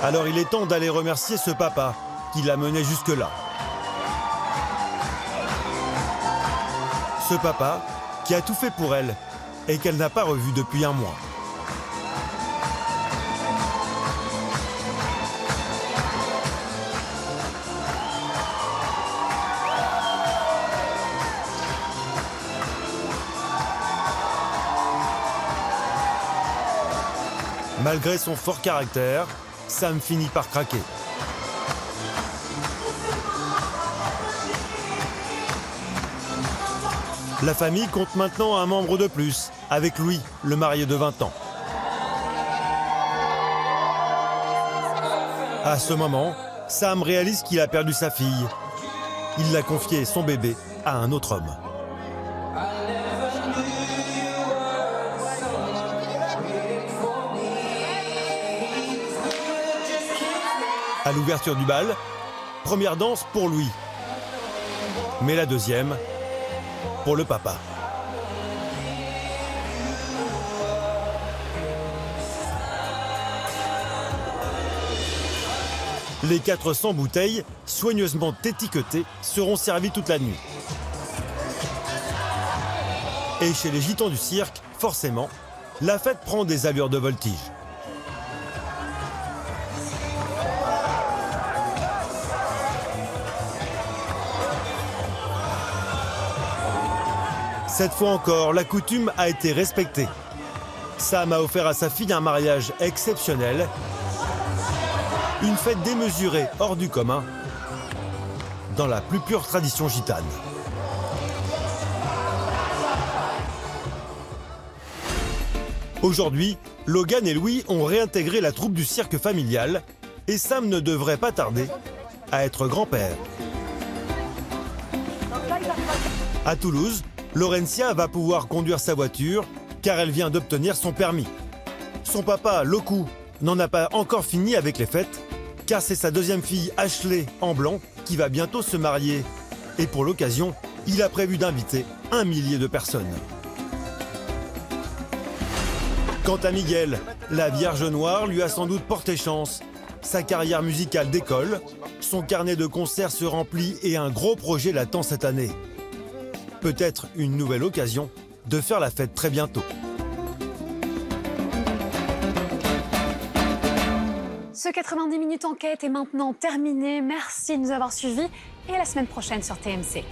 Speaker 6: Alors il est temps d'aller remercier ce papa qui l'a mené jusque-là. Ce papa qui a tout fait pour elle et qu'elle n'a pas revu depuis un mois. Malgré son fort caractère, Sam finit par craquer. La famille compte maintenant un membre de plus, avec Louis, le marié de 20 ans. À ce moment, Sam réalise qu'il a perdu sa fille. Il l'a confié son bébé à un autre homme. À l'ouverture du bal, première danse pour Louis. Mais la deuxième, pour le papa. Les 400 bouteilles, soigneusement étiquetées, seront servies toute la nuit. Et chez les Gitans du cirque, forcément, la fête prend des allures de voltige. Cette fois encore, la coutume a été respectée. Sam a offert à sa fille un mariage exceptionnel, une fête démesurée hors du commun, dans la plus pure tradition gitane. Aujourd'hui, Logan et Louis ont réintégré la troupe du cirque familial et Sam ne devrait pas tarder à être grand-père. À Toulouse, Laurentia va pouvoir conduire sa voiture car elle vient d'obtenir son permis. Son papa, Loku, n'en a pas encore fini avec les fêtes car c'est sa deuxième fille, Ashley, en blanc, qui va bientôt se marier. Et pour l'occasion, il a prévu d'inviter 1 millier de personnes. Quant à Miguel, la Vierge Noire lui a sans doute porté chance. Sa carrière musicale décolle, son carnet de concerts se remplit et un gros projet l'attend cette année. Peut-être une nouvelle occasion de faire la fête très bientôt.
Speaker 5: Ce 90 minutes enquête est maintenant terminé. Merci de nous avoir suivis et à la semaine prochaine sur TMC.